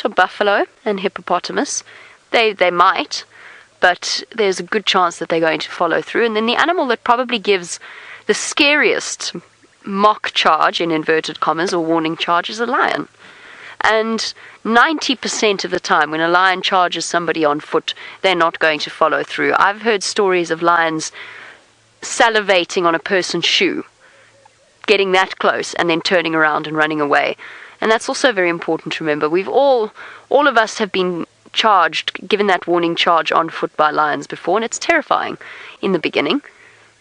for buffalo and hippopotamus. They might, but there's a good chance that they're going to follow through. And then the animal that probably gives the scariest mock charge, in inverted commas, or warning charge, is a lion. And 90% of the time when a lion charges somebody on foot, they're not going to follow through. I've heard stories of lions salivating on a person's shoe, getting that close and then turning around and running away. And that's also very important to remember. We've all of us have been given that warning charge on foot by lions before, and it's terrifying in the beginning.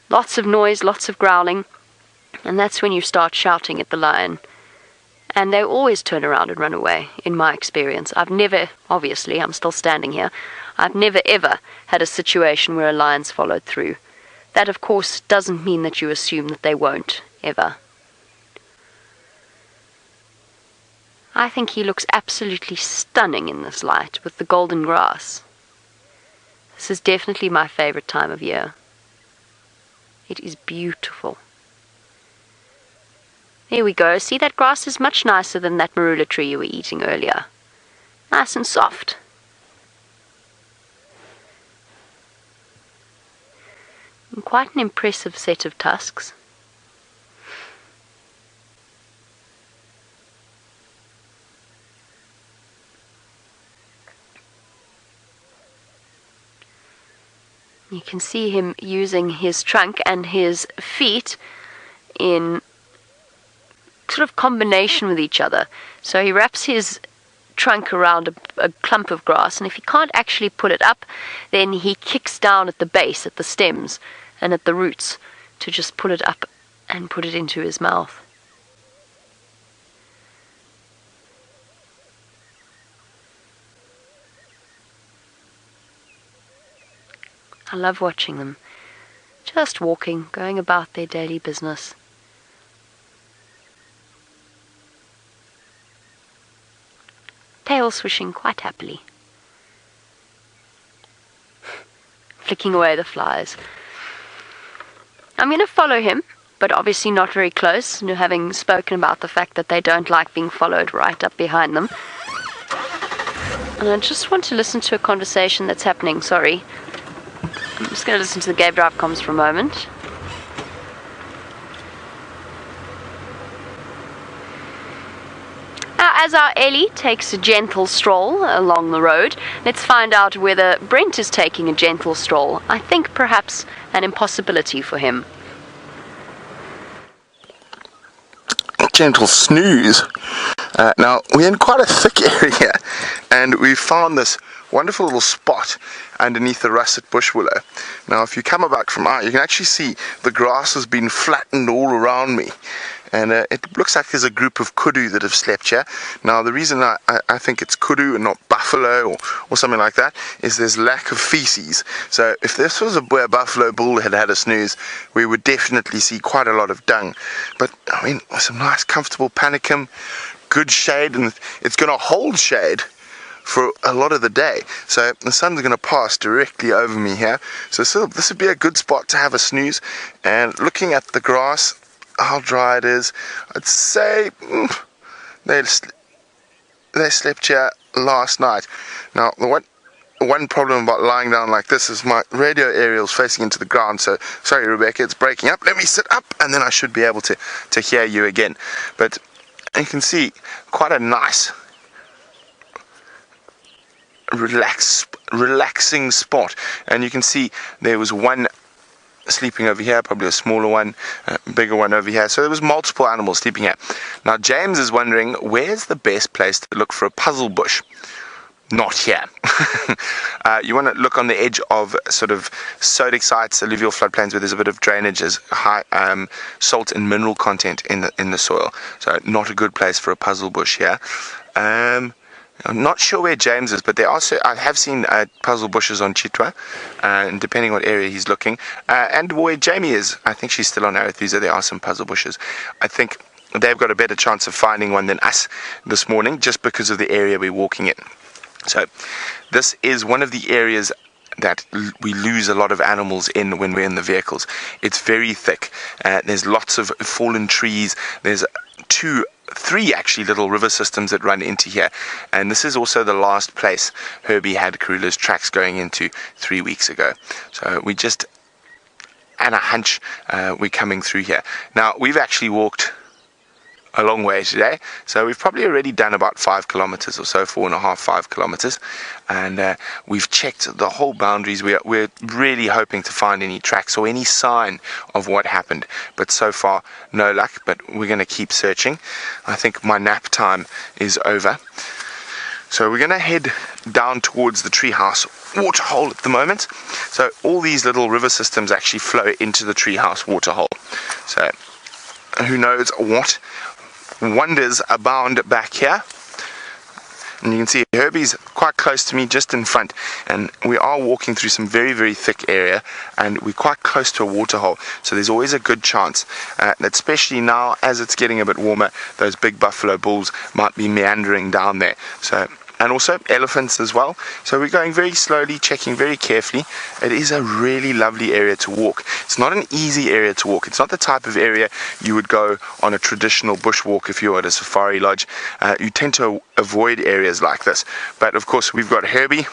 Lots of noise, lots of growling, and that's when you start shouting at the lion. And they always turn around and run away, in my experience. I've never, obviously, I'm still standing here, I've never ever had a situation where a lion's followed through. That, of course, doesn't mean that you assume that they won't, ever. I think he looks absolutely stunning in this light, with the golden grass. This is definitely my favorite time of year. It is beautiful. There we go. See, that grass is much nicer than that marula tree you were eating earlier. Nice and soft. And quite an impressive set of tusks. You can see him using his trunk and his feet in sort of combination with each other. So he wraps his trunk around a clump of grass, and if he can't actually pull it up, then he kicks down at the base, at the stems and at the roots, to just pull it up and put it into his mouth. I love watching them, just walking, going about their daily business. Tail swishing quite happily, flicking away the flies. I'm going to follow him, but obviously not very close, having spoken about the fact that they don't like being followed right up behind them. And I just want to listen to a conversation that's happening. Sorry. I'm just going to listen to the Game Drive comms for a moment. As our Ellie takes a gentle stroll along the road, let's find out whether Brent is taking a gentle stroll. I think perhaps an impossibility for him. Gentle snooze. Now, we're in quite a thick area, and we've found this wonderful little spot underneath the russet bush willow. Now, if you come back from out, you can actually see the grass has been flattened all around me. And it looks like there's a group of kudu that have slept here. Now, the reason I think it's kudu and not buffalo or something like that is there's lack of feces. So if this was where a buffalo bull had had a snooze, we would definitely see quite a lot of dung. But, I mean, some nice comfortable panicum, good shade, and it's going to hold shade for a lot of the day. So the sun's going to pass directly over me here. So this would be a good spot to have a snooze. And looking at the grass, how dry it is, I'd say they slept here last night. Now, the one problem about lying down like this is my radio aerial's facing into the ground, so sorry Rebecca, it's breaking up. Let me sit up and then I should be able to hear you again. But you can see quite a nice relaxing spot, and you can see there was one sleeping over here, probably a smaller one, bigger one over here. So there was multiple animals sleeping here. Now James is wondering, where's the best place to look for a puzzle bush? Not here. You want to look on the edge of sort of sodic sites, alluvial floodplains, where there's a bit of drainage, there's high salt and mineral content in the soil. So not a good place for a puzzle bush here. I'm not sure where James is, but I have seen puzzle bushes on Chitwa, and depending what area he's looking, and where Jamie is, I think she's still on Arathusa, there are some puzzle bushes. I think they've got a better chance of finding one than us this morning, just because of the area we're walking in. So this is one of the areas that we lose a lot of animals in when we're in the vehicles. It's very thick. There's lots of fallen trees. There's three actually little river systems that run into here, and this is also the last place Herbie had Karula's tracks going into 3 weeks ago. So we just, and a hunch, we're coming through here. Now we've actually walked a long way today, so we've probably already done about 5 kilometers or so, 4.5, 5 kilometers, and we've checked the whole boundaries. We're really hoping to find any tracks or any sign of what happened, but so far no luck. But we're going to keep searching. I think my nap time is over, so we're going to head down towards the treehouse waterhole at the moment. So all these little river systems actually flow into the treehouse waterhole, so who knows what wonders abound back here. And you can see Herbie's quite close to me, just in front, and we are walking through some very, very thick area, and we're quite close to a waterhole, so there's always a good chance that, especially now as it's getting a bit warmer, those big buffalo bulls might be meandering down there. So, and also elephants as well. So we're going very slowly, checking very carefully. It is a really lovely area to walk. It's not an easy area to walk. It's not the type of area you would go on a traditional bushwalk if you're at a safari lodge. You tend to avoid areas like this. But of course, we've got Herbie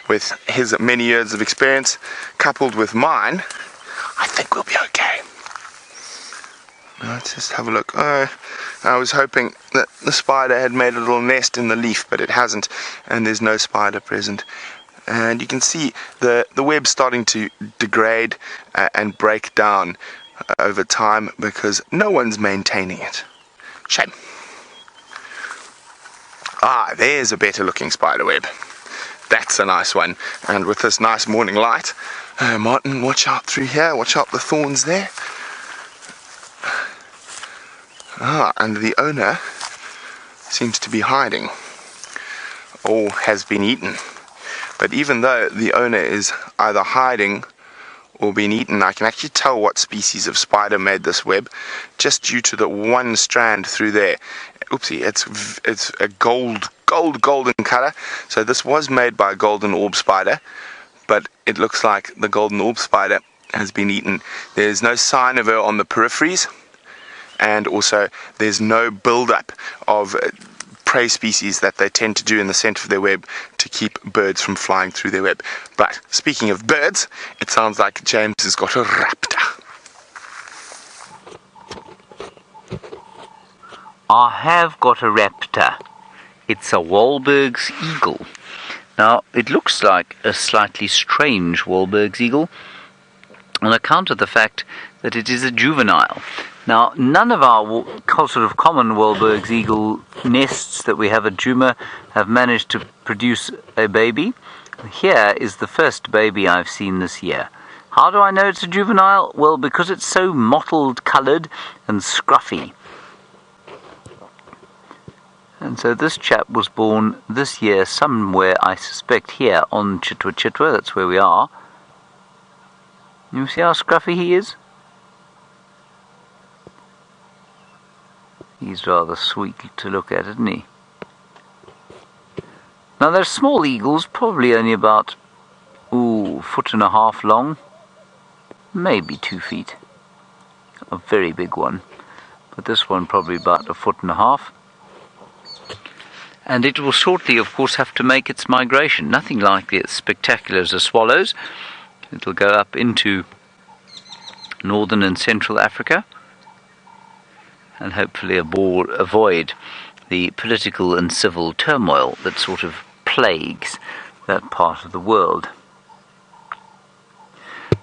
with his many years of experience, coupled with mine. I think we'll be okay. Let's just have a look. I was hoping that the spider had made a little nest in the leaf, but it hasn't, and there's no spider present. And you can see the web starting to degrade and break down over time because no one's maintaining it. Shame. Ah, there's a better looking spider web. That's a nice one. And with this nice morning light, Martin, watch out through here, watch out the thorns there. Ah, and the owner seems to be hiding, or has been eaten. But even though the owner is either hiding or being eaten, I can actually tell what species of spider made this web, just due to the one strand through there. Oopsie, it's a golden color. So this was made by a golden orb spider, but it looks like the golden orb spider has been eaten. There's no sign of her on the peripheries, and also there's no build-up of prey species that they tend to do in the center of their web to keep birds from flying through their web. But speaking of birds, it sounds like James has got a raptor. I have got a raptor. It's a Wahlberg's eagle. Now, it looks like a slightly strange Wahlberg's eagle on account of the fact that it is a juvenile. Now, none of our sort of common Wahlberg's eagle nests that we have at Djuma have managed to produce a baby. Here is the first baby I've seen this year. How do I know it's a juvenile? Well, because it's so mottled coloured and scruffy. And so this chap was born this year somewhere, I suspect, here on Chitwa. That's where we are. You see how scruffy he is? He's rather sweet to look at, isn't he? Now, they're small eagles, probably only about, 1.5 feet long. Maybe 2 feet. A very big one. But this one probably about 1.5 feet. And it will shortly, of course, have to make its migration. Nothing like as spectacular as the swallows. It'll go up into northern and central Africa, and hopefully avoid the political and civil turmoil that sort of plagues that part of the world.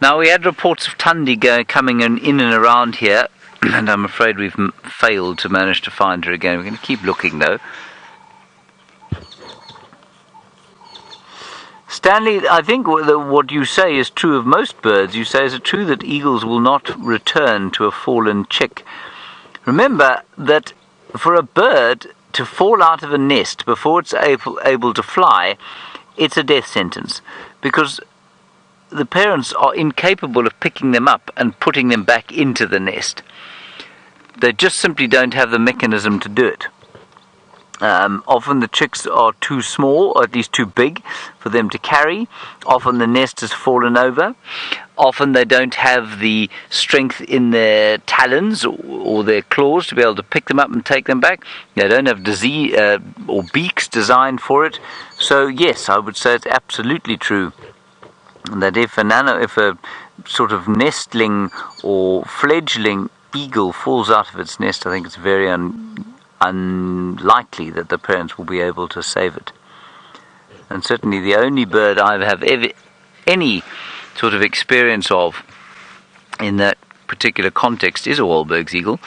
Now, we had reports of Tundi coming in and around here, and I'm afraid we've failed to manage to find her again. We're going to keep looking, though. Stanley, I think what you say is true of most birds. You say, is it true that eagles will not return to a fallen chick? Remember that for a bird to fall out of a nest before it's able to fly, it's a death sentence, because the parents are incapable of picking them up and putting them back into the nest. They just simply don't have the mechanism to do it. Often the chicks are too small, or at least too big, for them to carry. Often the nest has fallen over. Often they don't have the strength in their talons or their claws to be able to pick them up and take them back. They don't have disease or beaks designed for it. So yes, I would say it's absolutely true that if a sort of nestling or fledgling eagle falls out of its nest, I think it's very unlikely that the parents will be able to save it. And certainly the only bird I have any sort of experience of in that particular context is a Wahlberg's eagle.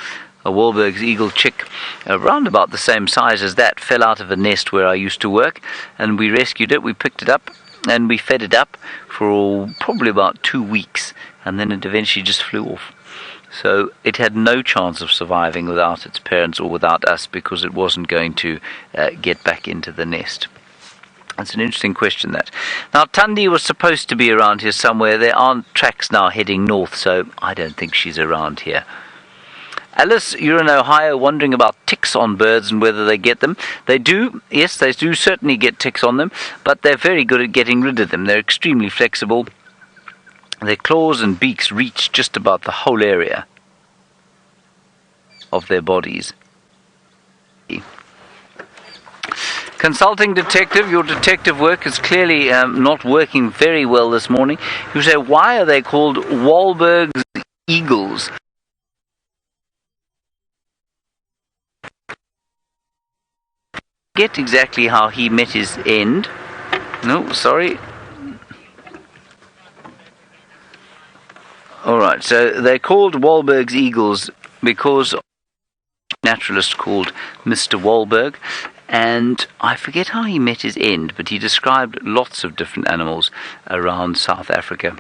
A Wahlberg's eagle chick, around about the same size as that, fell out of a nest where I used to work, and we rescued it. We picked it up and we fed it up for probably about 2 weeks, and then it eventually just flew off. So it had no chance of surviving without its parents or without us, because it wasn't going to get back into the nest. That's an interesting question, that. Now, Tundi was supposed to be around here somewhere. There aren't tracks now heading north, so I don't think she's around here. Alice, you're in Ohio, wondering about ticks on birds and whether they get them. They do, yes, they do certainly get ticks on them, but they're very good at getting rid of them. They're extremely flexible. Their claws and beaks reach just about the whole area of their bodies. Consulting detective, your detective work is clearly not working very well this morning. You say, why are they called Wahlberg's eagles? Get exactly how he met his end. No, sorry. Alright, so they're called Wahlberg's eagles because of a naturalist called Mr. Wahlberg. And I forget how he met his end, but he described lots of different animals around South Africa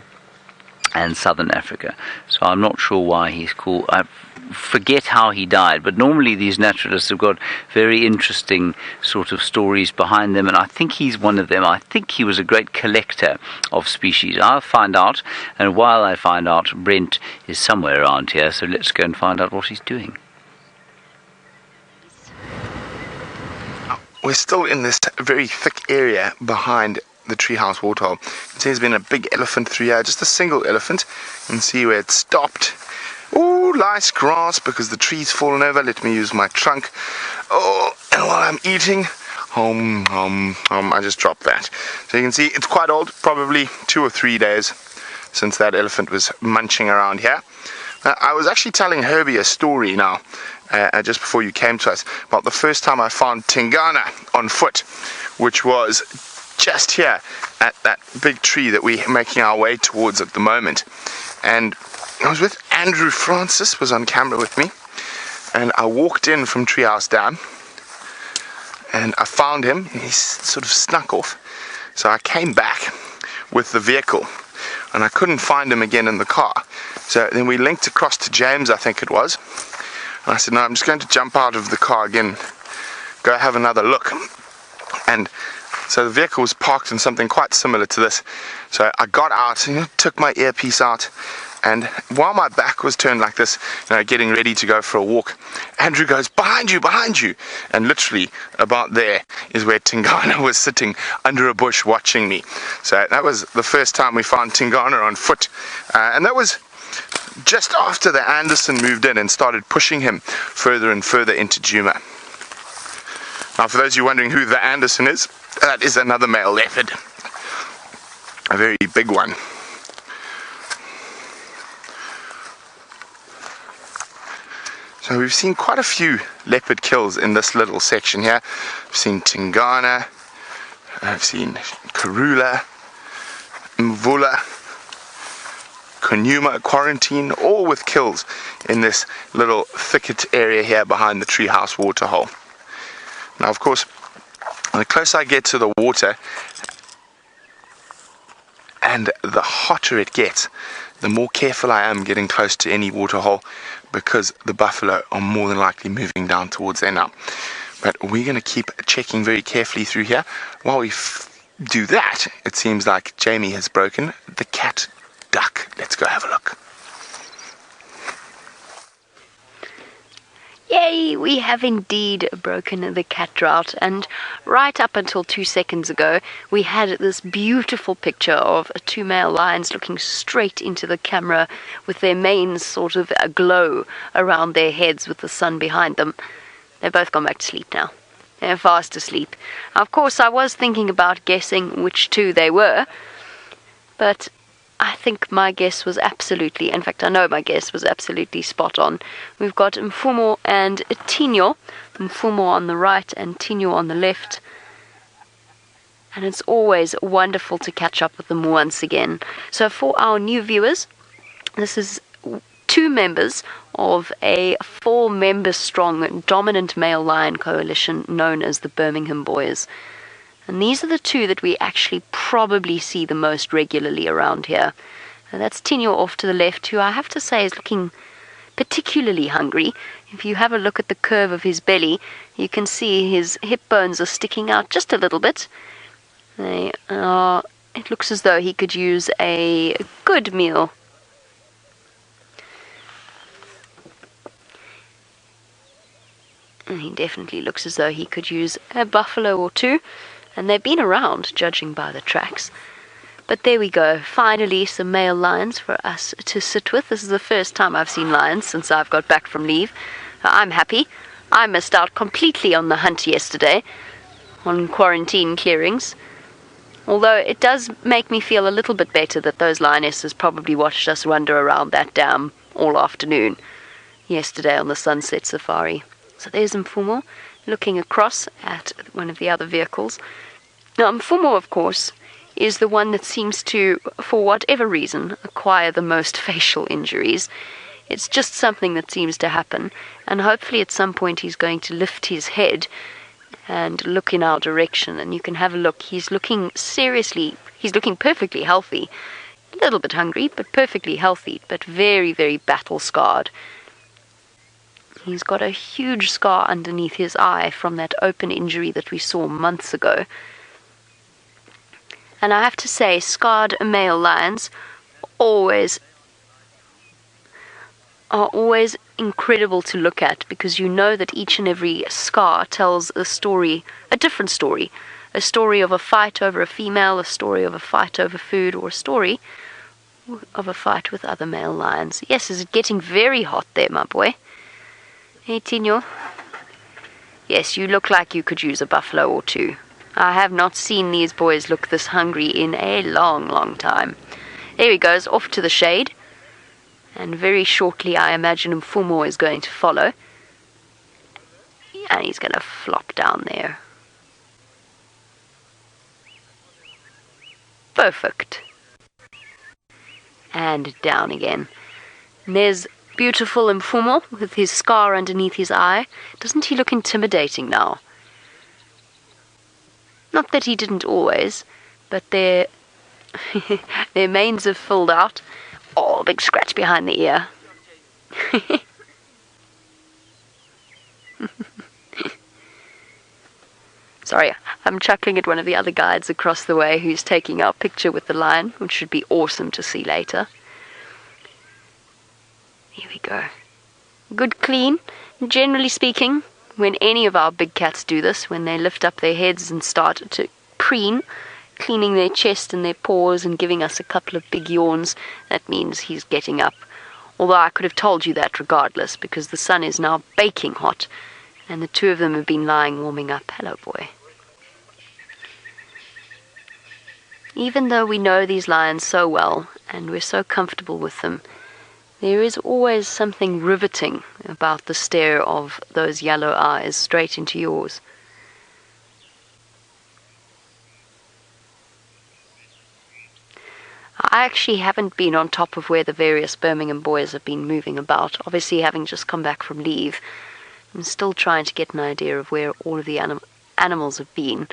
and Southern Africa. So I'm not sure why he's called. I forget how he died, but normally these naturalists have got very interesting sort of stories behind them, and I think he's one of them. I think he was a great collector of species. I'll find out, and while I find out, Brent is somewhere around here, so let's go and find out what he's doing. We're still in this very thick area behind the treehouse waterhole. You can see there's been a big elephant through here, just a single elephant. You can see where it stopped. Ooh, nice grass because the tree's fallen over. Let me use my trunk. Oh, and while I'm eating, I just dropped that. So you can see it's quite old, probably 2 or 3 days since that elephant was munching around here. I was actually telling Herbie a story now, just before you came to us, about the first time I found Tingana on foot, which was just here at that big tree that we're making our way towards at the moment. And I was with Andrew Francis, was on camera with me, and I walked in from Treehouse Dam, and I found him, and he sort of snuck off. So I came back with the vehicle, and I couldn't find him again in the car. So then we linked across to James, I think it was. And I said, no, I'm just going to jump out of the car again, go have another look. And so the vehicle was parked in something quite similar to this. So I got out, took my earpiece out, and while my back was turned like this, getting ready to go for a walk, Andrew goes, behind you. And literally about there is where Tingana was sitting under a bush watching me. So that was the first time we found Tingana on foot. And that was just after the Anderson moved in and started pushing him further and further into Djuma. Now, for those of you wondering who the Anderson is, that is another male leopard. A very big one. So we've seen quite a few leopard kills in this little section here. We've seen Tingana, I've seen Karula, Mvula, Konuma, Quarantine, all with kills in this little thicket area here behind the treehouse waterhole. Now, of course, the closer I get to the water and the hotter it gets, the more careful I am getting close to any waterhole, because the buffalo are more than likely moving down towards there now. But we're going to keep checking very carefully through here. While we do that, it seems like Jamie has broken the cat duck. Let's go have a look. Yay, we have indeed broken the cat drought, and right up until 2 seconds ago, we had this beautiful picture of two male lions looking straight into the camera with their manes sort of aglow around their heads with the sun behind them. They've both gone back to sleep now. They're fast asleep. Of course, I was thinking about guessing which two they were, but I think my guess was absolutely, in fact I know my guess was absolutely spot on. We've got Mufmo and Tinyo, Mufmo on the right and Tinyo on the left. And it's always wonderful to catch up with them once again. So for our new viewers, this is 2 members of a 4-member strong dominant male lion coalition known as the Birmingham Boys. And these are the 2 that we actually probably see the most regularly around here. And that's Tinyo off to the left, who I have to say is looking particularly hungry. If you have a look at the curve of his belly, you can see his hip bones are sticking out just a little bit. It looks as though he could use a good meal. And he definitely looks as though he could use a buffalo or 2. And they've been around, judging by the tracks. But there we go, finally some male lions for us to sit with. This is the first time I've seen lions since I've got back from leave. I'm happy. I missed out completely on the hunt yesterday, on quarantine clearings. Although it does make me feel a little bit better that those lionesses probably watched us wander around that dam all afternoon yesterday on the sunset safari. So there's Mufmo looking across at one of the other vehicles. Now, Mufmo, of course, is the one that seems to, for whatever reason, acquire the most facial injuries. It's just something that seems to happen, and hopefully at some point he's going to lift his head and look in our direction, and you can have a look. He's looking perfectly healthy. A little bit hungry, but perfectly healthy, but very, very battle-scarred. He's got a huge scar underneath his eye from that open injury that we saw months ago. And I have to say, scarred male lions are always incredible to look at, because you know that each and every scar tells a story, a different story. A story of a fight over a female, a story of a fight over food, or a story of a fight with other male lions. Yes, is it getting very hot there, my boy? Hey, Tinyo. Yes, you look like you could use a buffalo or 2. I have not seen these boys look this hungry in a long, long time. There he goes, off to the shade. And very shortly, I imagine Mufmo is going to follow. And he's going to flop down there. Perfect. And down again. And there's beautiful Mufmo with his scar underneath his eye. Doesn't he look intimidating now? Not that he didn't always, but their manes have filled out. Oh, big scratch behind the ear. Sorry, I'm chuckling at one of the other guides across the way who's taking our picture with the lion, which should be awesome to see later. Here we go. Good clean. Generally speaking, when any of our big cats do this, when they lift up their heads and start to preen, cleaning their chest and their paws and giving us a couple of big yawns, that means he's getting up. Although I could have told you that regardless, because the sun is now baking hot, and the 2 of them have been lying warming up. Hello, boy. Even though we know these lions so well, and we're so comfortable with them, there is always something riveting about the stare of those yellow eyes straight into yours. I actually haven't been on top of where the various Birmingham boys have been moving about, obviously having just come back from leave. I'm still trying to get an idea of where all of the animals have been.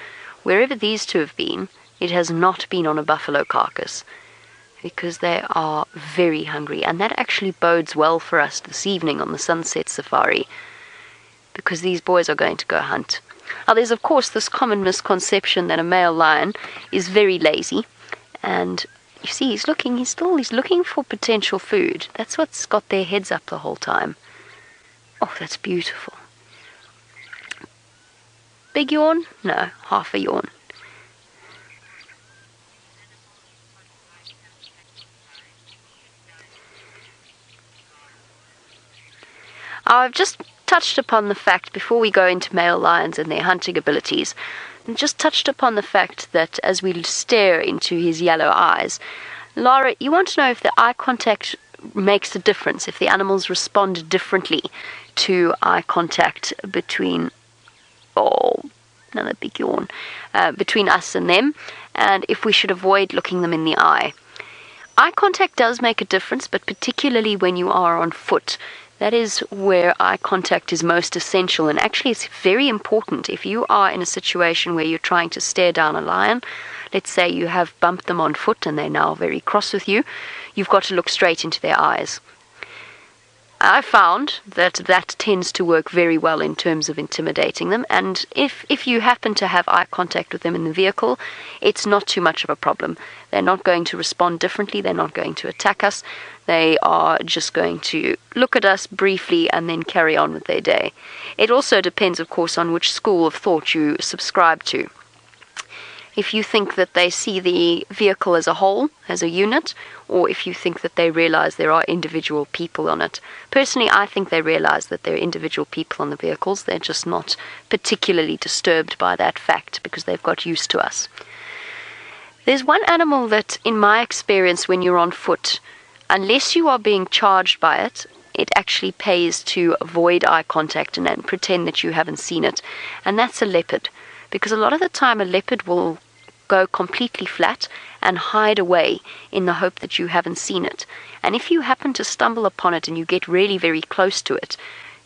Wherever these 2 have been, it has not been on a buffalo carcass, because they are very hungry, and that actually bodes well for us this evening on the sunset safari, because these boys are going to go hunt. Now, there's of course this common misconception that a male lion is very lazy, and you see he's looking for potential food. That's what's got their heads up the whole time. Oh, that's beautiful. Big yawn? No, half a yawn. I've just touched upon the fact, before we go into male lions and their hunting abilities, and just touched upon the fact that as we stare into his yellow eyes, Lara, you want to know if the eye contact makes a difference, if the animals respond differently to eye contact between, another big yawn, between us and them, and if we should avoid looking them in the eye. Eye contact does make a difference, but particularly when you are on foot. That is where eye contact is most essential, and actually it's very important. If you are in a situation where you're trying to stare down a lion, let's say you have bumped them on foot and they're now very cross with you, you've got to look straight into their eyes. I found that tends to work very well in terms of intimidating them, and if you happen to have eye contact with them in the vehicle, it's not too much of a problem. They're not going to respond differently, they're not going to attack us, they are just going to look at us briefly and then carry on with their day. It also depends, of course, on which school of thought you subscribe to. If you think that they see the vehicle as a whole, as a unit, or if you think that they realize there are individual people on it. Personally, I think they realize that there are individual people on the vehicles. They're just not particularly disturbed by that fact because they've got used to us. There's one animal that, in my experience, when you're on foot, unless you are being charged by it, it actually pays to avoid eye contact and pretend that you haven't seen it, and that's a leopard. Because a lot of the time a leopard will go completely flat and hide away in the hope that you haven't seen it. And if you happen to stumble upon it and you get really very close to it,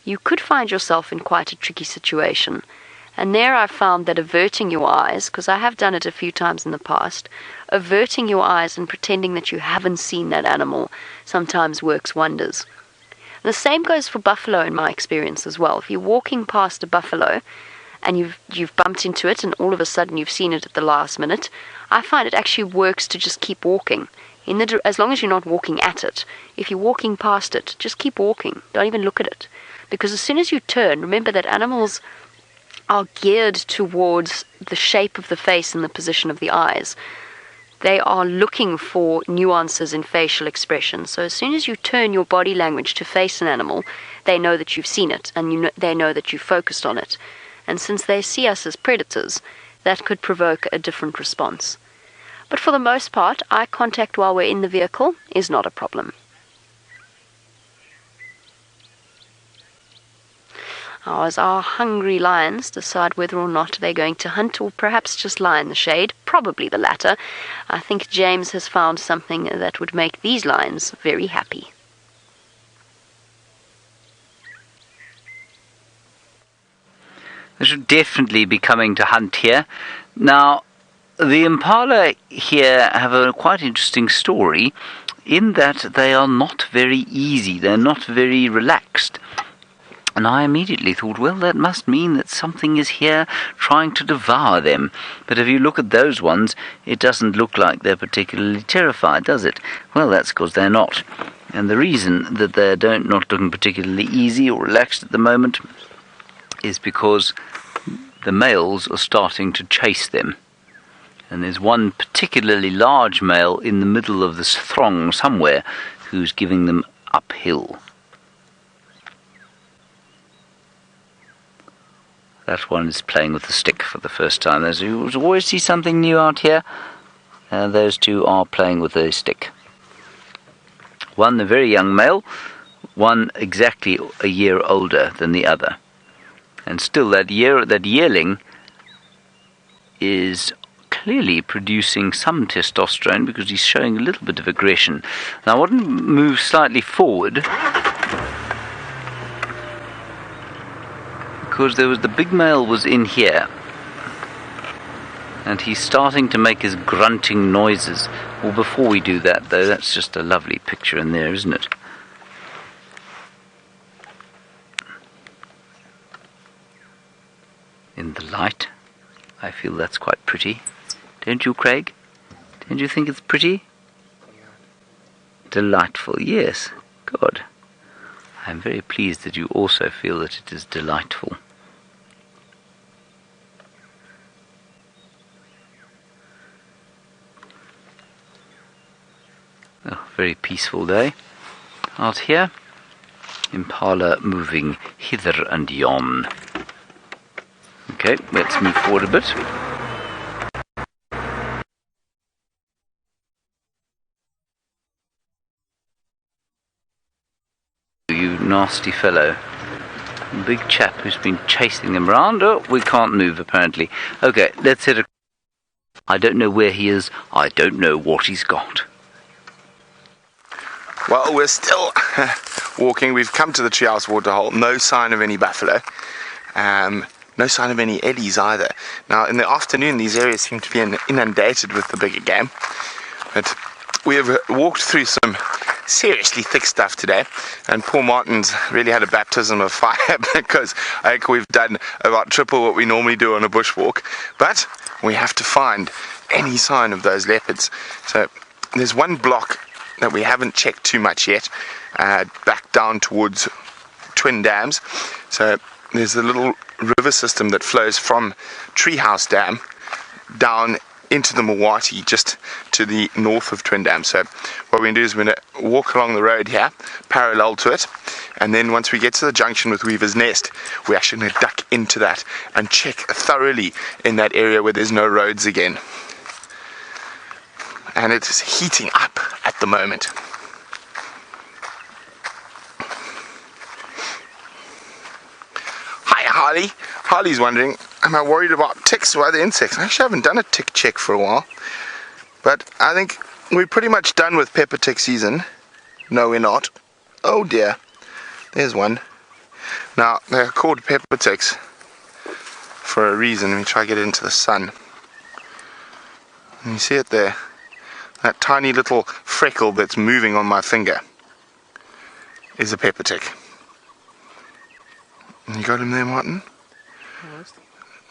you could find yourself in quite a tricky situation. And there I found that averting your eyes, because I have done it a few times in the past, averting your eyes and pretending that you haven't seen that animal sometimes works wonders. The same goes for buffalo in my experience as well. If you're walking past a buffalo and you've bumped into it and all of a sudden you've seen it at the last minute, I find it actually works to just keep walking. As long as you're not walking at it. If you're walking past it, just keep walking. Don't even look at it. Because as soon as you turn, remember that animals are geared towards the shape of the face and the position of the eyes. They are looking for nuances in facial expression. So as soon as you turn your body language to face an animal, they know that you've seen it and they know that you've focused on it. And since they see us as predators, that could provoke a different response. But for the most part, eye contact while we're in the vehicle is not a problem. As our hungry lions decide whether or not they're going to hunt or perhaps just lie in the shade, probably the latter, I think James has found something that would make these lions very happy. They should definitely be coming to hunt here. Now, the Impala here have a quite interesting story in that they are not very easy, they're not very relaxed. And I immediately thought, well, that must mean that something is here trying to devour them. But if you look at those ones, it doesn't look like they're particularly terrified, does it? Well, that's because they're not. And the reason that they're not looking particularly easy or relaxed at the moment is because the males are starting to chase them. And there's one particularly large male in the middle of this throng somewhere who's giving them uphill. That one is playing with the stick for the first time. You always see something new out here. Those two are playing with a stick. One, the very young male, one exactly a year older than the other. And still that yearling is clearly producing some testosterone because he's showing a little bit of aggression. Now I want to move slightly forward because the big male was in here and he's starting to make his grunting noises. Well, before we do that though, that's just a lovely picture in there, isn't it? In the light, I feel that's quite pretty. Don't you, Craig? Don't you think it's pretty? Delightful, yes. Good. I'm very pleased that you also feel that it is delightful. Oh, very peaceful day out here. Impala moving hither and yon. Okay, let's move forward a bit. You nasty fellow. Big chap who's been chasing them around. Oh, we can't move apparently. Okay, let's hit a... I don't know where he is. I don't know what he's got. Well, we're still walking. We've come to the treehouse waterhole. No sign of any buffalo. No sign of any Ellies either. Now, in the afternoon, these areas seem to be inundated with the bigger game. But we have walked through some seriously thick stuff today, and poor Martin's really had a baptism of fire because I think we've done about triple what we normally do on a bushwalk. But we have to find any sign of those leopards. So there's one block that we haven't checked too much yet, back down towards Twin Dams. So there's a little river system that flows from Treehouse Dam down into the Mawati, just to the north of Twin Dams. So what we're going to do is we're going to walk along the road here, parallel to it, and then once we get to the junction with Weaver's Nest, we're actually going to duck into that and check thoroughly in that area where there's no roads again. And it's heating up at the moment. Hi Harley. Harley's wondering, am I worried about ticks or other insects? I actually haven't done a tick check for a while. But I think we're pretty much done with pepper tick season. No, we're not. Oh dear. There's one. Now, they're called pepper ticks for a reason. Let me try to get it into the sun. And you see it there? That tiny little freckle that's moving on my finger is a pepper tick. You got him there, Martin?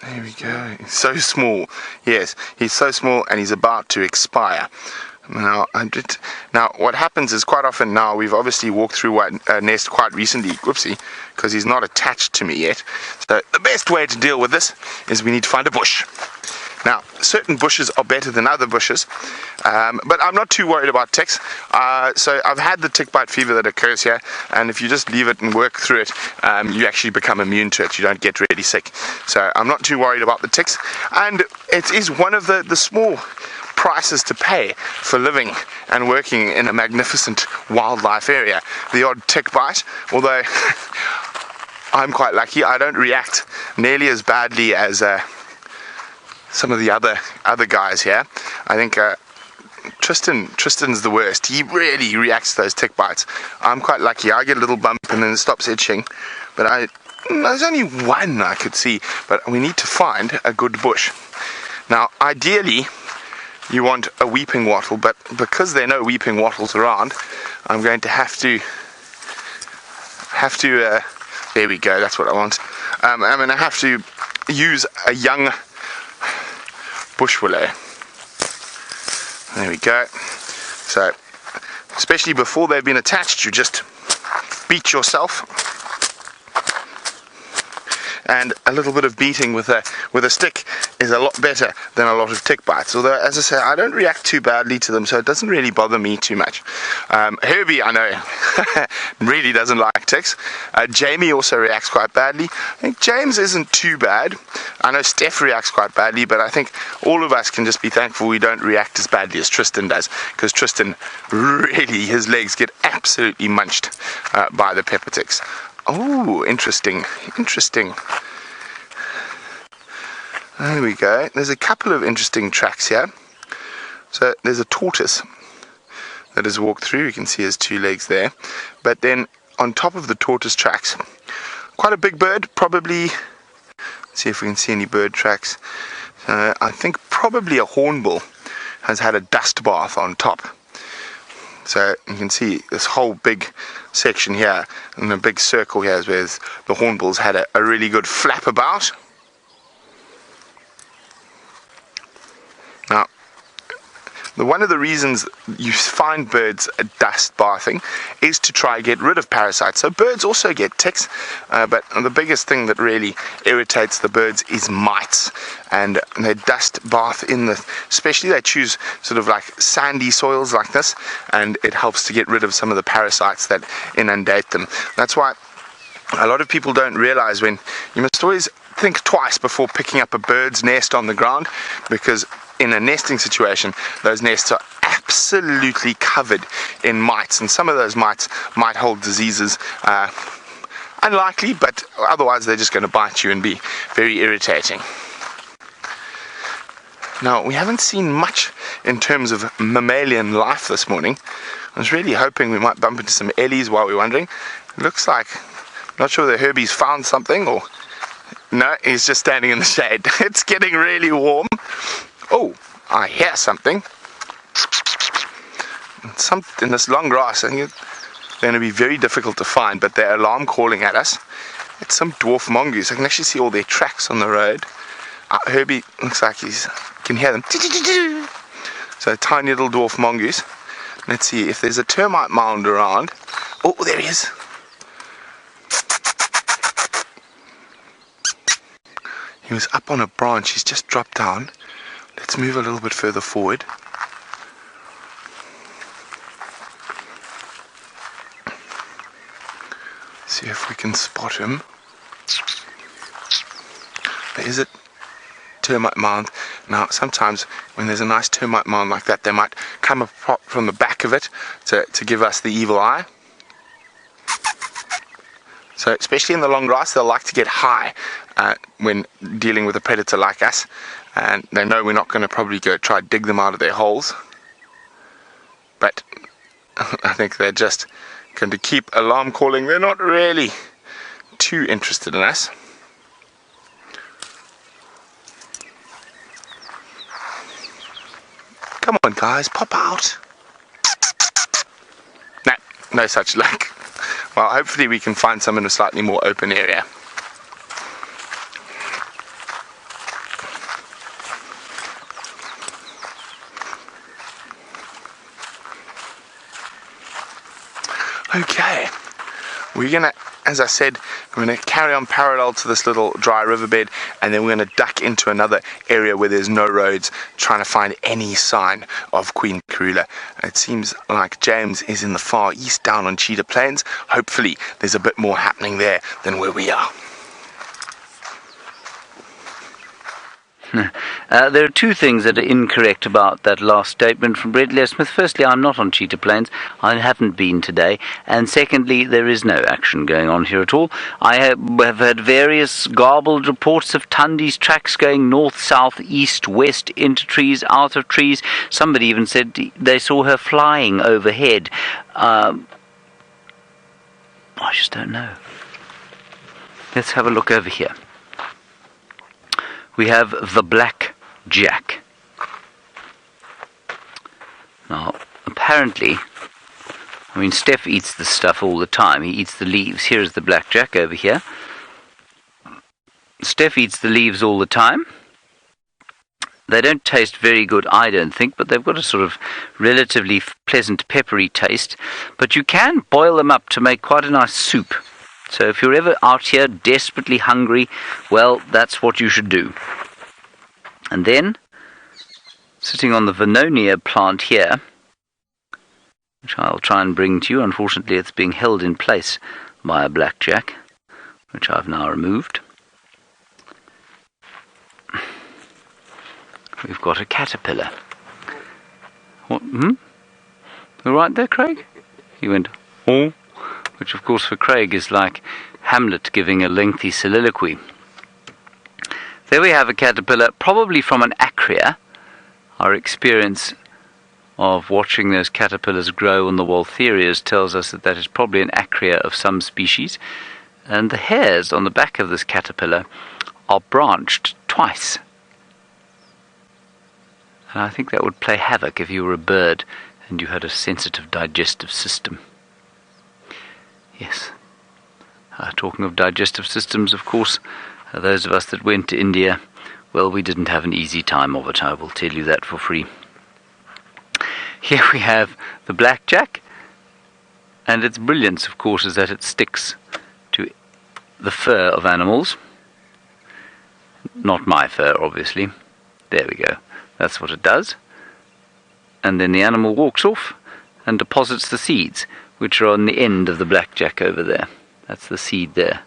There we go. He's so small. Yes, he's so small and he's about to expire. Now, what happens is quite often now, we've obviously walked through one nest quite recently, whoopsie, because he's not attached to me yet. So the best way to deal with this is we need to find a bush. Now, certain bushes are better than other bushes, but I'm not too worried about ticks. So I've had the tick bite fever that occurs here, and if you just leave it and work through it, you actually become immune to it. You don't get really sick. So I'm not too worried about the ticks, and it is one of the small prices to pay for living and working in a magnificent wildlife area. The odd tick bite, although I'm quite lucky, I don't react nearly as badly as some of the other guys here. I think Tristan's the worst. He really reacts to those tick bites. I'm quite lucky. I get a little bump and then it stops itching. But there's only one I could see. But we need to find a good bush. Now, ideally, you want a weeping wattle, but because there are no weeping wattles around, I'm going to have to. There we go. That's what I want. I'm going to have to use a young bush willow. There we go. So, especially before they've been attached, you just beat yourself, and a little bit of beating with a stick is a lot better than a lot of tick bites. Although, as I say, I don't react too badly to them, so it doesn't really bother me too much. Herbie, I know, really doesn't like ticks. Jamie also reacts quite badly. I think James isn't too bad. I know Steph reacts quite badly, but I think all of us can just be thankful we don't react as badly as Tristan does, because Tristan really, his legs get absolutely munched by the pepper ticks. Oh, interesting. There we go. There's a couple of interesting tracks here. So there's a tortoise that has walked through. You can see his two legs there. But then on top of the tortoise tracks, quite a big bird, probably. Let's see if we can see any bird tracks. I think probably a hornbill has had a dust bath on top. So you can see this whole big section here, and a big circle here is where the hornbills had a really good flap about. Now, one of the reasons you find birds dust bathing is to try get rid of parasites. So birds also get ticks, but the biggest thing that really irritates the birds is mites, and they dust bath especially they choose sort of like sandy soils like this, and it helps to get rid of some of the parasites that inundate them. That's why a lot of people don't realize you must always think twice before picking up a bird's nest on the ground, because in a nesting situation, those nests are absolutely covered in mites, and some of those mites might hold diseases. Unlikely, but otherwise they're just going to bite you and be very irritating. Now, we haven't seen much in terms of mammalian life this morning. I was really hoping we might bump into some Ellies while we're wandering. It looks like, not sure whether Herbie's found something or... No, he's just standing in the shade. It's getting really warm. Oh, I hear something. In this long grass. I think it's going to be very difficult to find, but they're alarm calling at us. It's some dwarf mongoose. I can actually see all their tracks on the road. Herbie looks like he can hear them. So a tiny little dwarf mongoose. Let's see if there's a termite mound around. Oh, there he is. He was up on a branch. He's just dropped down. Let's move a little bit further forward. See if we can spot him. There is a termite mound. Now, sometimes when there's a nice termite mound like that, they might come up from the back of it to give us the evil eye. So, especially in the long grass, they'll like to get high when dealing with a predator like us. And they know we're not going to probably go try dig them out of their holes. But I think they're just going to keep alarm calling. They're not really too interested in us. Come on, guys, pop out. No such luck. Well, hopefully we can find some in a slightly more open area. Okay, we're going to, as I said, we're going to carry on parallel to this little dry riverbed, and then we're going to duck into another area where there's no roads, trying to find any sign of Queen Karula. It seems like James is in the far east down on Cheetah Plains. Hopefully there's a bit more happening there than where we are. There are two things that are incorrect about that last statement from Brent Smith. Firstly, I'm not on Cheetah Plains. I haven't been today. And secondly, there is no action going on here at all. I have had various garbled reports of Tundi's tracks going north, south, east, west, into trees, out of trees. Somebody even said they saw her flying overhead. I just don't know. Let's have a look over here. We have the black jack. Now, apparently, Steph eats this stuff all the time. He eats the leaves. Here's the black jack over here. Steph eats the leaves all the time. They don't taste very good, I don't think, but they've got a sort of relatively pleasant peppery taste. But you can boil them up to make quite a nice soup. So if you're ever out here desperately hungry, well, that's what you should do. And then, sitting on the Vernonia plant here, which I'll try and bring to you. Unfortunately, it's being held in place by a blackjack, which I've now removed. We've got a caterpillar. What? You right there, Craig? He went, oh. Which of course for Craig is like Hamlet giving a lengthy soliloquy. There we have a caterpillar, probably from an acrea. Our experience of watching those caterpillars grow on the Waltherias tells us that that is probably an acrea of some species. And the hairs on the back of this caterpillar are branched twice. And I think that would play havoc if you were a bird and you had a sensitive digestive system. Yes. Talking of digestive systems, of course, those of us that went to India, well, we didn't have an easy time of it, I will tell you that for free. here we have the blackjack, and its brilliance, of course, is that it sticks to the fur of animals. Not my fur, obviously. There we go. That's what it does. And then the animal walks off and deposits the seeds, which are on the end of the blackjack over there. That's the seed there.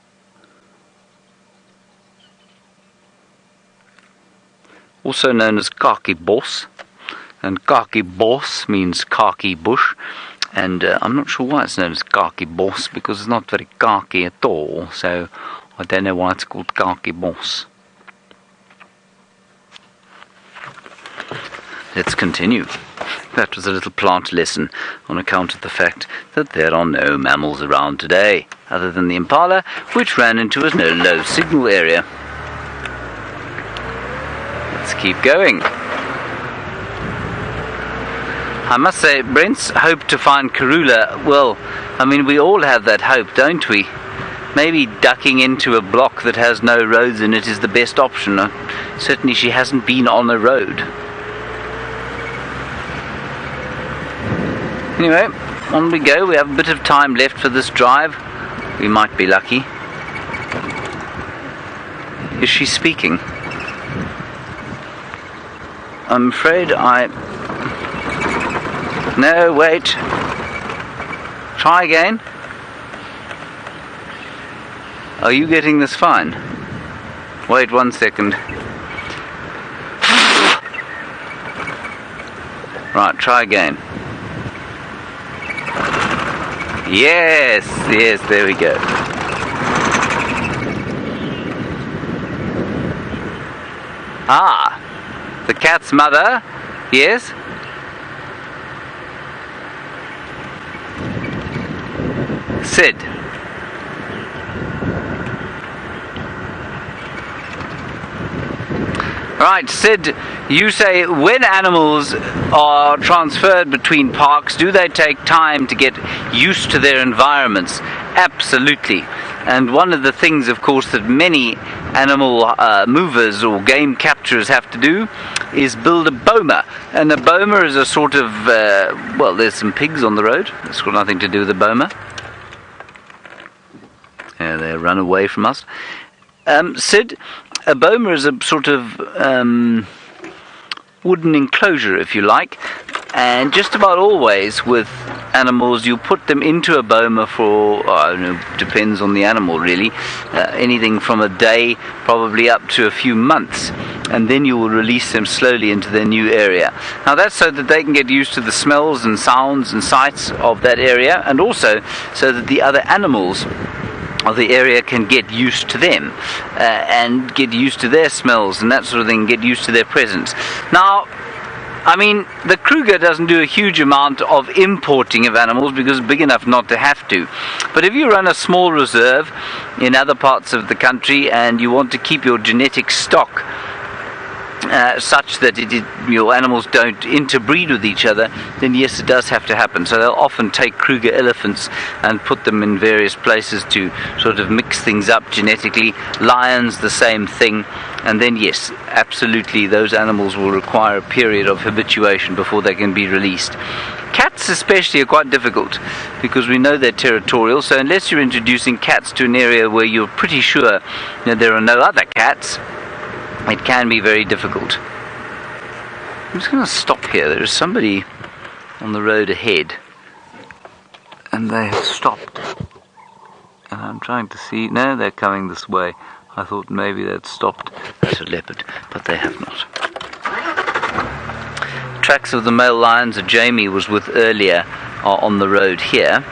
Also known as khaki bos, and khaki bos means khaki bush, and I'm not sure why it's known as khaki bos, because it's not very khaki at all, so I don't know why it's called khaki bos. Let's continue. That was a little plant lesson on account of the fact that there are no mammals around today, other than the impala, which ran into a low signal area. Let's keep going. I must say, Brent's hope to find Karula, well, I mean, we all have that hope, don't we? Maybe ducking into a block that has no roads in it is the best option. Certainly she hasn't been on a road. Anyway, on we go. We have a bit of time left for this drive. We might be lucky. Is she speaking? I'm afraid No, wait. Try again. Are you getting this fine? Wait 1 second. Right, try again. Yes, there we go. Ah, the cat's mother, yes? Sid. Right, Sid, you say when animals are transferred between parks, do they take time to get used to their environments? Absolutely. And one of the things, of course, that many animal movers or game capturers have to do is build a boma. And a boma is a sort of, well, there's some pigs on the road. That's got nothing to do with the boma. They run away from us. Sid, a boma is a sort of wooden enclosure, if you like, and just about always with animals you put them into a boma for, I don't know, depends on the animal really, anything from a day probably up to a few months, and then you will release them slowly into their new area. Now that's so that they can get used to the smells and sounds and sights of that area, and also so that the other animals of the area can get used to them and get used to their smells and that sort of thing, get used to their presence. Now, I mean, the Kruger doesn't do a huge amount of importing of animals because it's big enough not to have to. But if you run a small reserve in other parts of the country and you want to keep your genetic stock such that your animals don't interbreed with each other, then yes, it does have to happen. So they'll often take Kruger elephants and put them in various places to sort of mix things up genetically. Lions, the same thing. And then yes, absolutely, those animals will require a period of habituation before they can be released. Cats especially are quite difficult because we know they're territorial, so unless you're introducing cats to an area where you're pretty sure that there are no other cats, it can be very difficult. I'm just going to stop here. There is somebody on the road ahead, and they have stopped. And I'm trying to see. No, they're coming this way. I thought maybe they'd stopped at a leopard, but they have not. Tracks of the male lions that Jamie was with earlier are on the road here.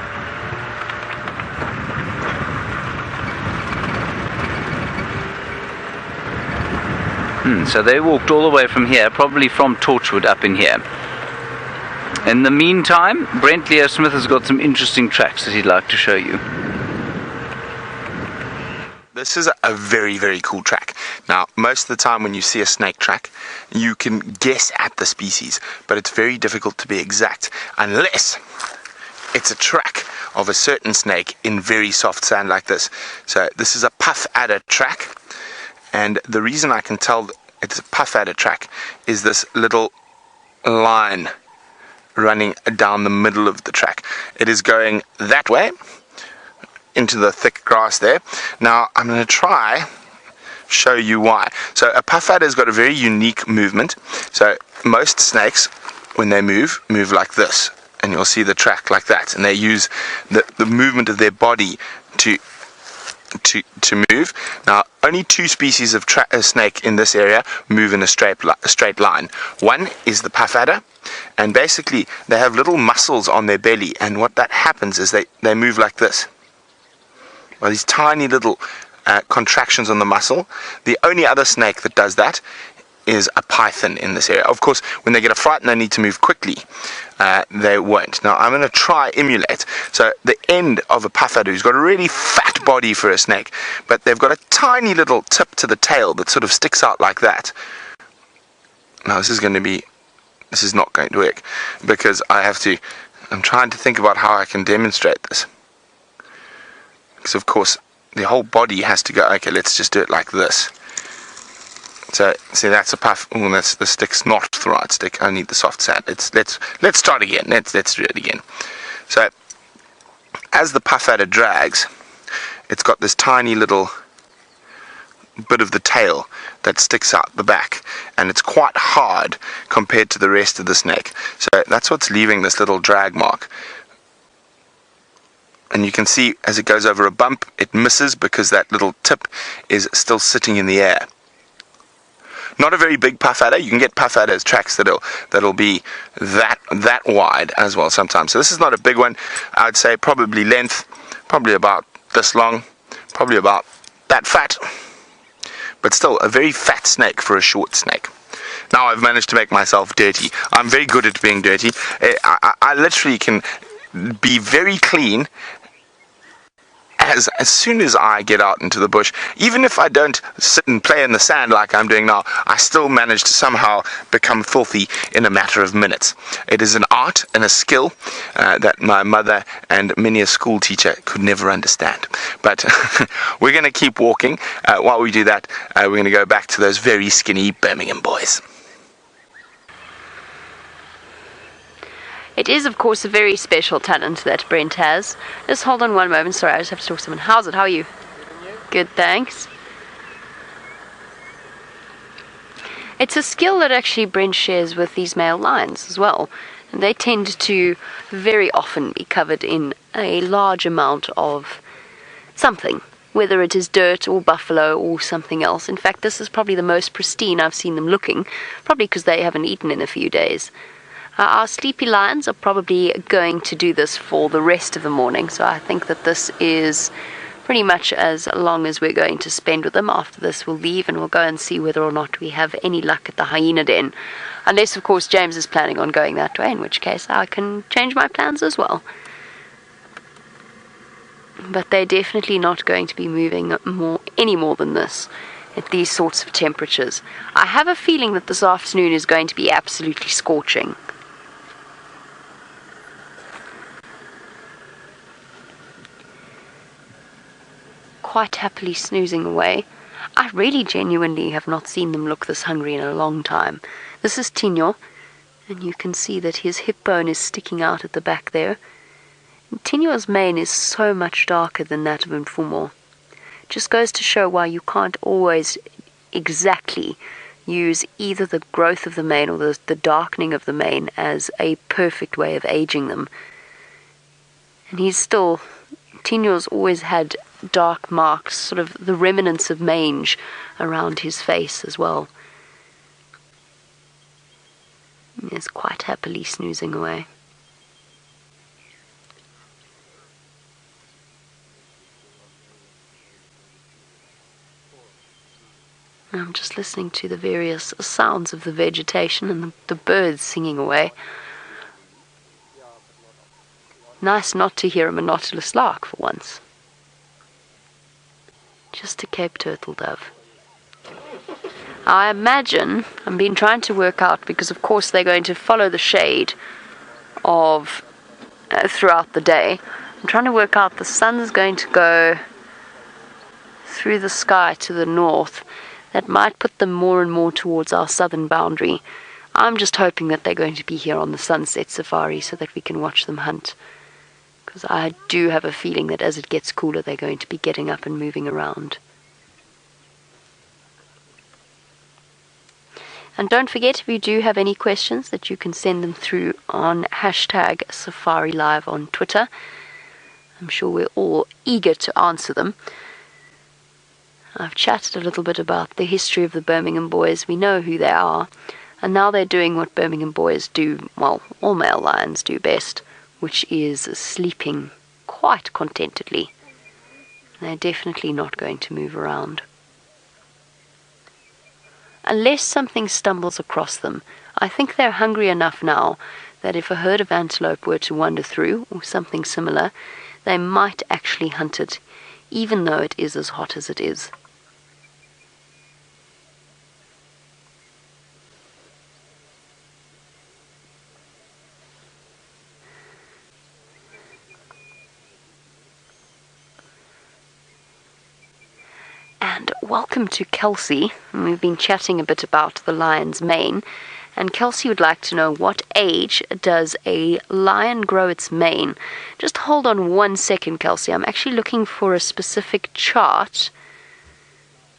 So they walked all the way from here, probably from Torchwood up in here. In the meantime, Brent Leo Smith has got some interesting tracks that he'd like to show you. This is a very, very cool track. Now, most of the time when you see a snake track, you can guess at the species, but it's very difficult to be exact unless it's a track of a certain snake in very soft sand like this. So this is a puff adder track. And the reason I can tell it's a puff adder track is this little line running down the middle of the track. It is going that way into the thick grass there. Now I'm going to try show you why. So a puff adder's got a very unique movement. So most snakes, when they move like this, and you'll see the track like that, and they use the movement of their body to move. Now only two species of snake in this area move in a straight line. One is the puff adder, and basically they have little muscles on their belly, and what that happens is they move like this. Well, these tiny little contractions on the muscle. The only other snake that does that is a python in this area. Of course, when they get a fright and they need to move quickly, they won't. Now, I'm going to try emulate. So the end of a puff adder who's got a really fat body for a snake, but they've got a tiny little tip to the tail that sort of sticks out like that. Now, this is not going to work, because I'm trying to think about how I can demonstrate this. Because, of course, the whole body has to go, okay, let's just do it like this. So, see, that's a puff. Oh, that's the stick's not the right stick. I need the soft sand. Let's start again. Let's do it again. So, as the puff adder drags, it's got this tiny little bit of the tail that sticks out the back, and it's quite hard compared to the rest of the snake. So that's what's leaving this little drag mark. And you can see as it goes over a bump, it misses because that little tip is still sitting in the air. Not a very big puff adder. You can get puff adders tracks that'll be that wide as well sometimes. So this is not a big one. I'd say probably length, probably about this long, probably about that fat, but still a very fat snake for a short snake. Now I've managed to make myself dirty. I'm very good at being dirty. I literally can be very clean as soon as I get out into the bush. Even if I don't sit and play in the sand like I'm doing now, I still manage to somehow become filthy in a matter of minutes. It is an art and a skill that my mother and many a school teacher could never understand. But we're going to keep walking. While we do that, we're going to go back to those very skinny Birmingham boys. It is, of course, a very special talent that Brent has. Just hold on one moment. Sorry, I just have to talk to someone. How's it? How are you? Good, thanks. It's a skill that actually Brent shares with these male lions as well. And they tend to very often be covered in a large amount of something, whether it is dirt or buffalo or something else. In fact, this is probably the most pristine I've seen them looking, probably because they haven't eaten in a few days. Our sleepy lions are probably going to do this for the rest of the morning, so I think that this is pretty much as long as we're going to spend with them. After this we'll leave and we'll go and see whether or not we have any luck at the hyena den. Unless, of course, James is planning on going that way, in which case I can change my plans as well. But they're definitely not going to be moving any more than this at these sorts of temperatures. I have a feeling that this afternoon is going to be absolutely scorching. Quite happily snoozing away. I really genuinely have not seen them look this hungry in a long time. This is Tinyo, and you can see that his hip bone is sticking out at the back there. And Tinyo's mane is so much darker than that of Mufmo. Just goes to show why you can't always exactly use either the growth of the mane or the darkening of the mane as a perfect way of aging them. And Tinyo's always had dark marks, sort of the remnants of mange around his face as well. He's quite happily snoozing away. I'm just listening to the various sounds of the vegetation and the birds singing away. Nice not to hear a monotonous lark for once. Just a Cape turtle dove. I imagine, I've been trying to work out, because of course they're going to follow the shade of throughout the day. I'm trying to work out the sun's going to go through the sky to the north. That might put them more and more towards our southern boundary. I'm just hoping that they're going to be here on the sunset safari so that we can watch them hunt. Because I do have a feeling that as it gets cooler, they're going to be getting up and moving around. And don't forget, if you do have any questions, that you can send them through on #SafariLive on Twitter. I'm sure we're all eager to answer them. I've chatted a little bit about the history of the Birmingham boys. We know who they are. And now they're doing what Birmingham boys do, well, all male lions do best, which is sleeping quite contentedly. They're definitely not going to move around. Unless something stumbles across them, I think they're hungry enough now that if a herd of antelope were to wander through, or something similar, they might actually hunt it, even though it is as hot as it is. And welcome to Kelsey. We've been chatting a bit about the lion's mane, and Kelsey would like to know, what age does a lion grow its mane? Just hold on 1 second, Kelsey. I'm actually looking for a specific chart.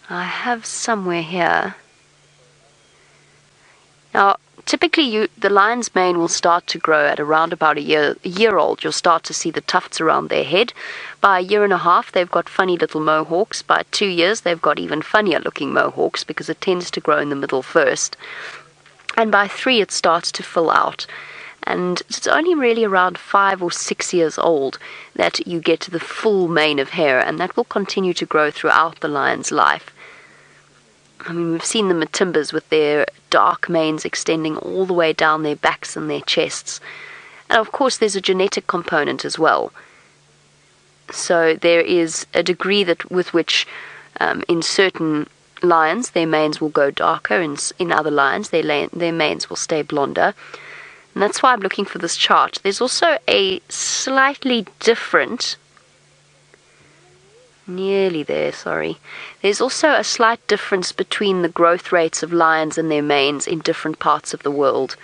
I have somewhere here. Now, typically the lion's mane will start to grow at around about a year old. You'll start to see the tufts around their head. By a year and a half, they've got funny little mohawks. By 2 years, they've got even funnier looking mohawks because it tends to grow in the middle first. And by 3, it starts to fill out. And it's only really around 5 or 6 years old that you get to the full mane of hair, and that will continue to grow throughout the lion's life. I mean, we've seen the Matimbas with their dark manes extending all the way down their backs and their chests. And of course, there's a genetic component as well. So there is a degree with which in certain lions their manes will go darker, and in other lions their manes will stay blonder. And that's why I'm looking for this chart. There's also a slightly different... Nearly there, sorry. There's also a slight difference between the growth rates of lions and their manes in different parts of the world.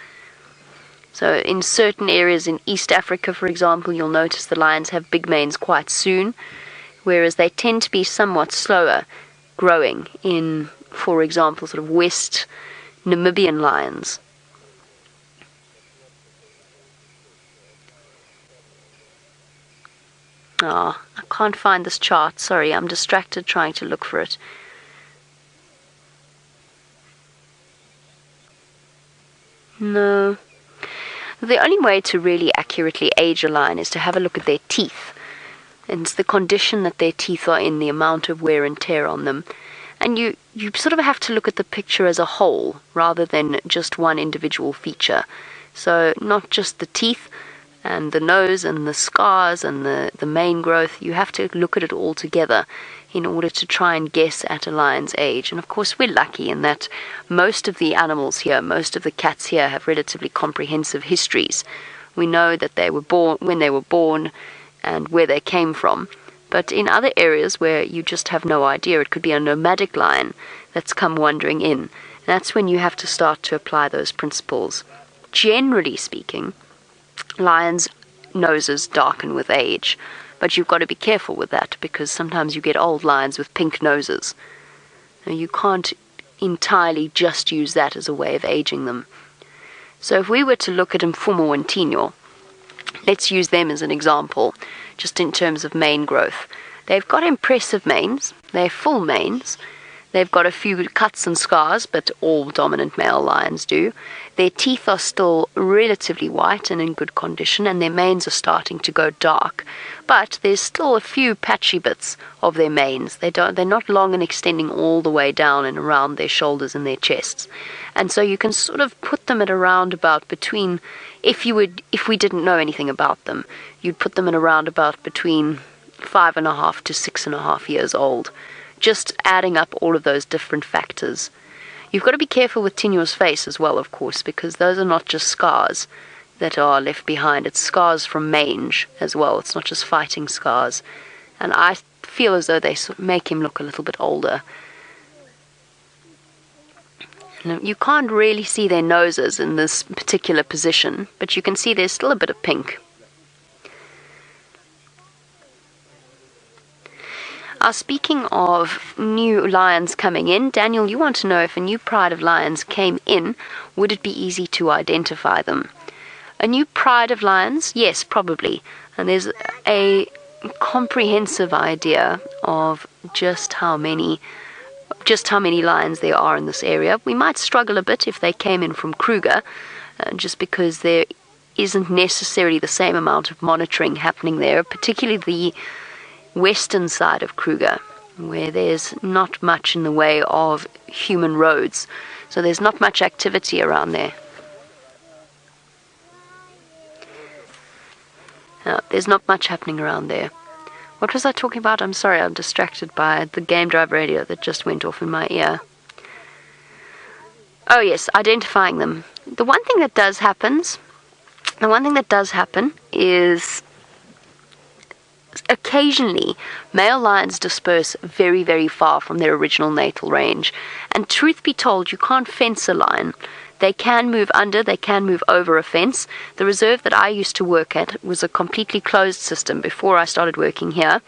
So in certain areas in East Africa, for example, you'll notice the lions have big manes quite soon, whereas they tend to be somewhat slower growing in, for example, sort of West Namibian lions. I can't find this chart. Sorry, I'm distracted trying to look for it. No. The only way to really accurately age a lion is to have a look at their teeth. And it's the condition that their teeth are in, the amount of wear and tear on them. And you sort of have to look at the picture as a whole, rather than just one individual feature. So not just the teeth, and the nose and the scars and the mane growth. You have to look at it all together in order to try and guess at a lion's age. And of course we're lucky in that most of the animals here, most of the cats here, have relatively comprehensive histories. We know that they were born, when they were born, and where they came from. But in other areas where you just have no idea, it could be a nomadic lion that's come wandering in. And that's when you have to start to apply those principles. Generally speaking, lions' noses darken with age, but you've got to be careful with that, because sometimes you get old lions with pink noses. Now, you can't entirely just use that as a way of aging them. So if we were to look at Mufmo and Tinyo, let's use them as an example, just in terms of mane growth. They've got impressive manes, they're full manes. They've got a few cuts and scars, but all dominant male lions do. Their teeth are still relatively white and in good condition, and their manes are starting to go dark. But there's still a few patchy bits of their manes. They're not long and extending all the way down and around their shoulders and their chests. And so you can sort of put them at around about between, if we didn't know anything about them, you'd put them at around about between 5.5 to 6.5 years old. Just adding up all of those different factors. You've got to be careful with Tinyo's face as well, of course, because those are not just scars that are left behind. It's scars from mange as well. It's not just fighting scars. And I feel as though they make him look a little bit older. You can't really see their noses in this particular position, but you can see there's still a bit of pink. Speaking of new lions coming in, Daniel, you want to know if a new pride of lions came in, would it be easy to identify them? A new pride of lions? Yes, probably. And there's a comprehensive idea of just how many lions there are in this area. We might struggle a bit if they came in from Kruger, just because there isn't necessarily the same amount of monitoring happening there, particularly the western side of Kruger, where there's not much in the way of human roads. So there's not much activity around there. There's not much happening around there. What was I talking about? I'm sorry, I'm distracted by the game drive radio that just went off in my ear. Oh yes, identifying them. The one thing that does happen is occasionally male lions disperse very, very far from their original natal range. And truth be told, you can't fence a lion. They can move under, they can move over a fence. The reserve that I used to work at was a completely closed system before I started working here.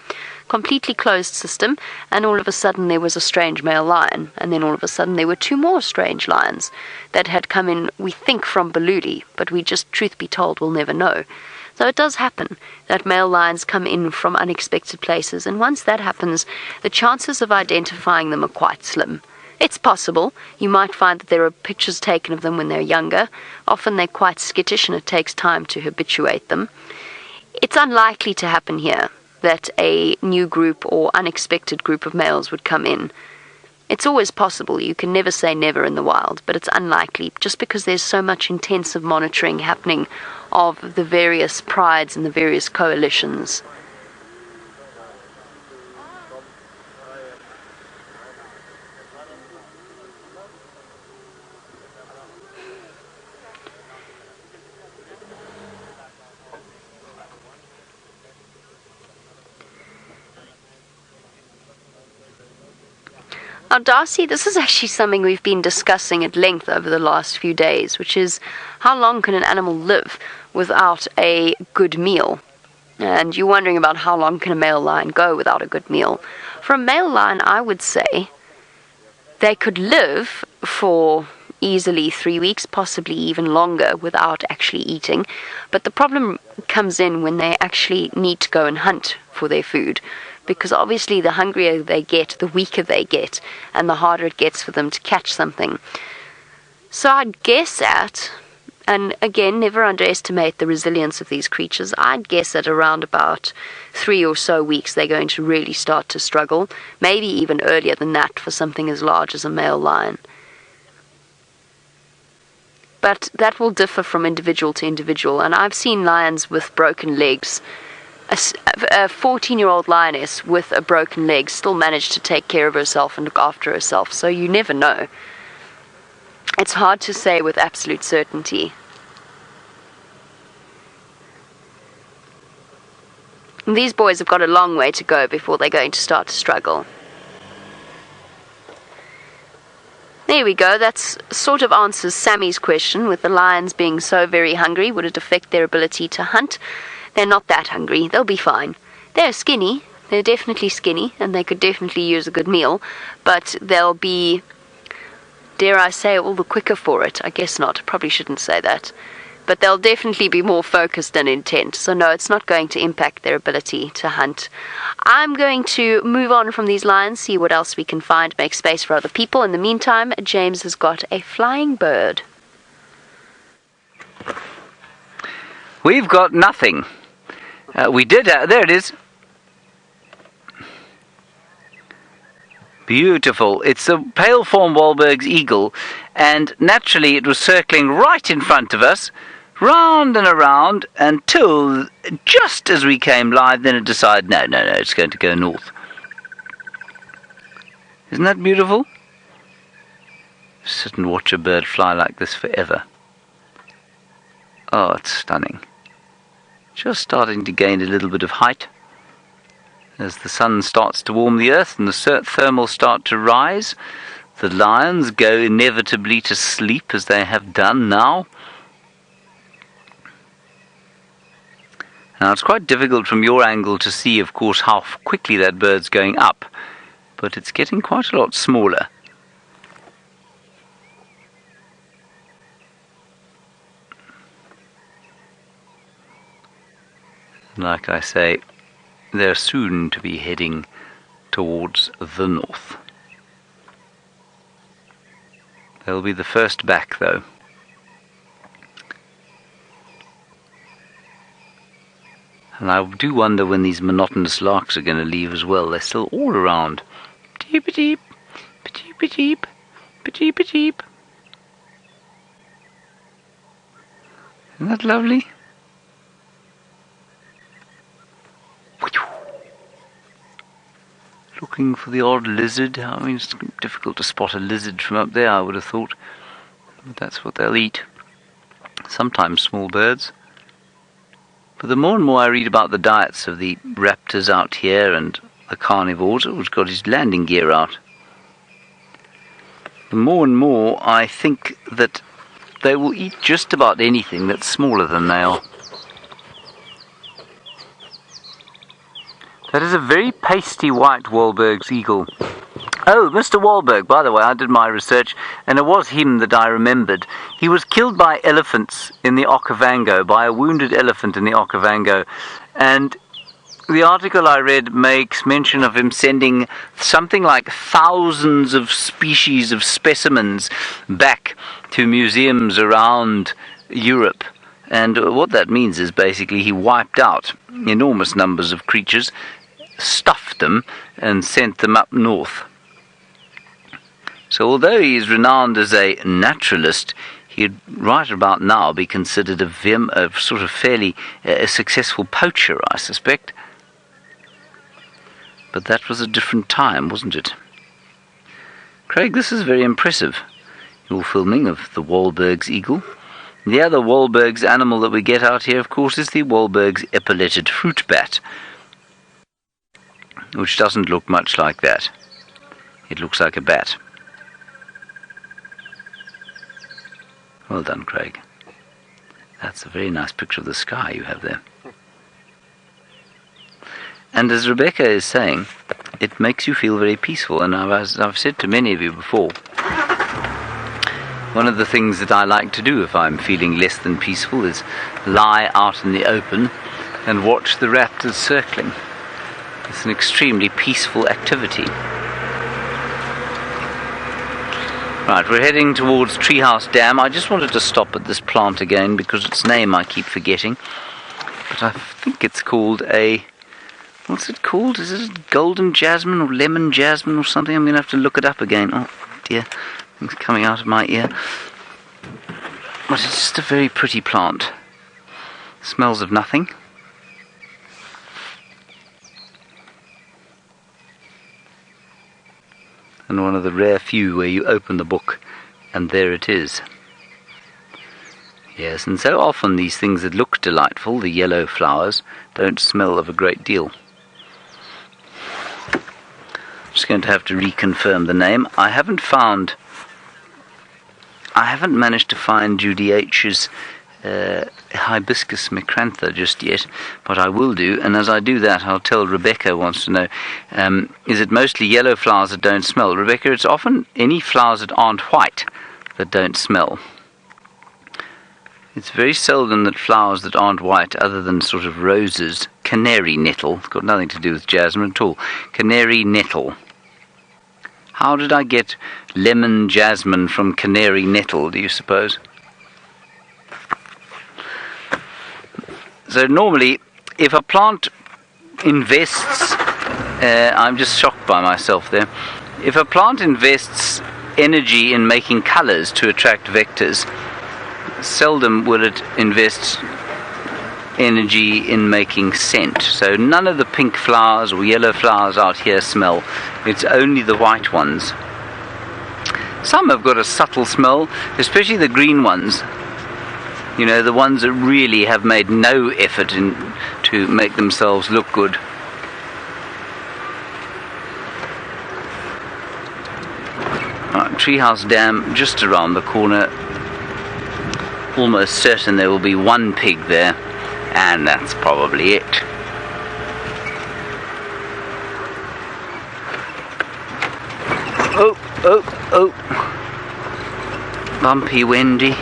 Completely closed system, and all of a sudden there was a strange male lion, and then all of a sudden there were two more strange lions that had come in, we think, from Baludi, but we just, truth be told, will never know. So it does happen that male lions come in from unexpected places, and once that happens, the chances of identifying them are quite slim. It's possible. You might find that there are pictures taken of them when they're younger. Often they're quite skittish and it takes time to habituate them. It's unlikely to happen here that a new group or unexpected group of males would come in. It's always possible. You can never say never in the wild, but it's unlikely just because there's so much intensive monitoring happening of the various prides and the various coalitions. Now, Darcy, this is actually something we've been discussing at length over the last few days, which is how long can an animal live without a good meal? And you're wondering about how long can a male lion go without a good meal. For a male lion, I would say they could live for easily 3 weeks, possibly even longer, without actually eating. But the problem comes in when they actually need to go and hunt for their food. Because obviously the hungrier they get, the weaker they get, and the harder it gets for them to catch something. So I'd guess at, and again, never underestimate the resilience of these creatures, I'd guess at around about 3 or so weeks they're going to really start to struggle, maybe even earlier than that for something as large as a male lion. But that will differ from individual to individual, and I've seen lions with broken legs. A 14-year-old lioness with a broken leg still managed to take care of herself and look after herself, so you never know. It's hard to say with absolute certainty. And these boys have got a long way to go before they're going to start to struggle. There we go, that sort of answers Sammy's question, with the lions being so very hungry, would it affect their ability to hunt? They're not that hungry. They'll be fine. They're skinny. They're definitely skinny, and they could definitely use a good meal, but they'll be, dare I say, all the quicker for it. I guess not. Probably shouldn't say that. But they'll definitely be more focused and intent. So no, it's not going to impact their ability to hunt. I'm going to move on from these lions, see what else we can find, make space for other people. In the meantime, James has got a flying bird. We've got nothing. We did, there it is. Beautiful. It's a pale fawn Wahlberg's eagle, and naturally it was circling right in front of us, round and around, until just as we came live, then it decided, no, it's going to go north. Isn't that beautiful? Sit and watch a bird fly like this forever. Oh, it's stunning. Just starting to gain a little bit of height. As the sun starts to warm the earth and the thermals start to rise, the lions go inevitably to sleep as they have done now. Now it's quite difficult from your angle to see, of course, how quickly that bird's going up, but it's getting quite a lot smaller. Like I say, they're soon to be heading towards the north. They'll be the first back, though. And I do wonder when these monotonous larks are going to leave as well. They're still all around. Peep-a-deep, peep-a-deep, peep-a-deep. Isn't that lovely? Looking for the odd lizard. I mean, it's difficult to spot a lizard from up there, I would have thought. But that's what they'll eat. Sometimes small birds. But the more and more I read about the diets of the raptors out here and the carnivores, who's got his landing gear out, the more and more I think that they will eat just about anything that's smaller than they are. That is a very pasty white Wahlberg's eagle. Oh, Mr. Wahlberg, by the way, I did my research, and it was him that I remembered. He was killed by elephants in the Okavango, by a wounded elephant in the Okavango, and the article I read makes mention of him sending something like thousands of species of specimens back to museums around Europe. And what that means is basically he wiped out enormous numbers of creatures, stuffed them, and sent them up north. So although he is renowned as a naturalist, he'd right about now be considered a sort of fairly successful poacher, I suspect. But that was a different time, wasn't it? Craig, this is very impressive. Your filming of the Wahlberg's eagle. The other Wahlberg's animal that we get out here, of course, is the Wahlberg's epauletted fruit bat, which doesn't look much like that. It looks like a bat. Well done, Craig. That's a very nice picture of the sky you have there. And as Rebecca is saying, it makes you feel very peaceful. And as I've said to many of you before, one of the things that I like to do if I'm feeling less than peaceful is lie out in the open and watch the raptors circling. It's an extremely peaceful activity. Right, we're heading towards Treehouse Dam. I just wanted to stop at this plant again because its name I keep forgetting. But I think it's called a... What's it called? Is it golden jasmine or lemon jasmine or something? I'm going to have to look it up again. Oh, dear. It's coming out of my ear. But it's just a very pretty plant. Smells of nothing. And one of the rare few where you open the book and there it is. Yes, and so often these things that look delightful, the yellow flowers, don't smell of a great deal. I'm just going to have to reconfirm the name. I haven't managed to find Judy H's Hibiscus micrantha just yet, but I will do, and as I do that I'll tell Rebecca wants to know, is it mostly yellow flowers that don't smell? Rebecca, it's often any flowers that aren't white that don't smell. It's very seldom that flowers that aren't white, other than sort of roses, canary nettle, it's got nothing to do with jasmine at all, canary nettle. How did I get lemon jasmine from canary nettle, do you suppose? So normally, if a plant invests, I'm just shocked by myself there, if a plant invests energy in making colours to attract vectors, seldom will it invest energy in making scent. So none of the pink flowers or yellow flowers out here smell, it's only the white ones. Some have got a subtle smell, especially the green ones. You know, the ones that really have made no effort to make themselves look good. Right, treehouse dam just around the corner. Almost certain there will be one pig there, and that's probably it. Oh. Bumpy, windy.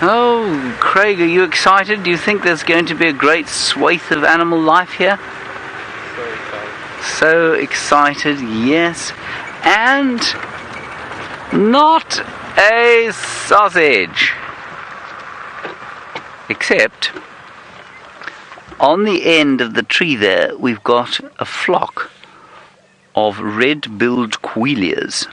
Oh, Craig, are you excited? Do you think there's going to be a great swathe of animal life here? So excited, yes. And not a sausage. Except on the end of the tree there, we've got a flock of red-billed Queleas.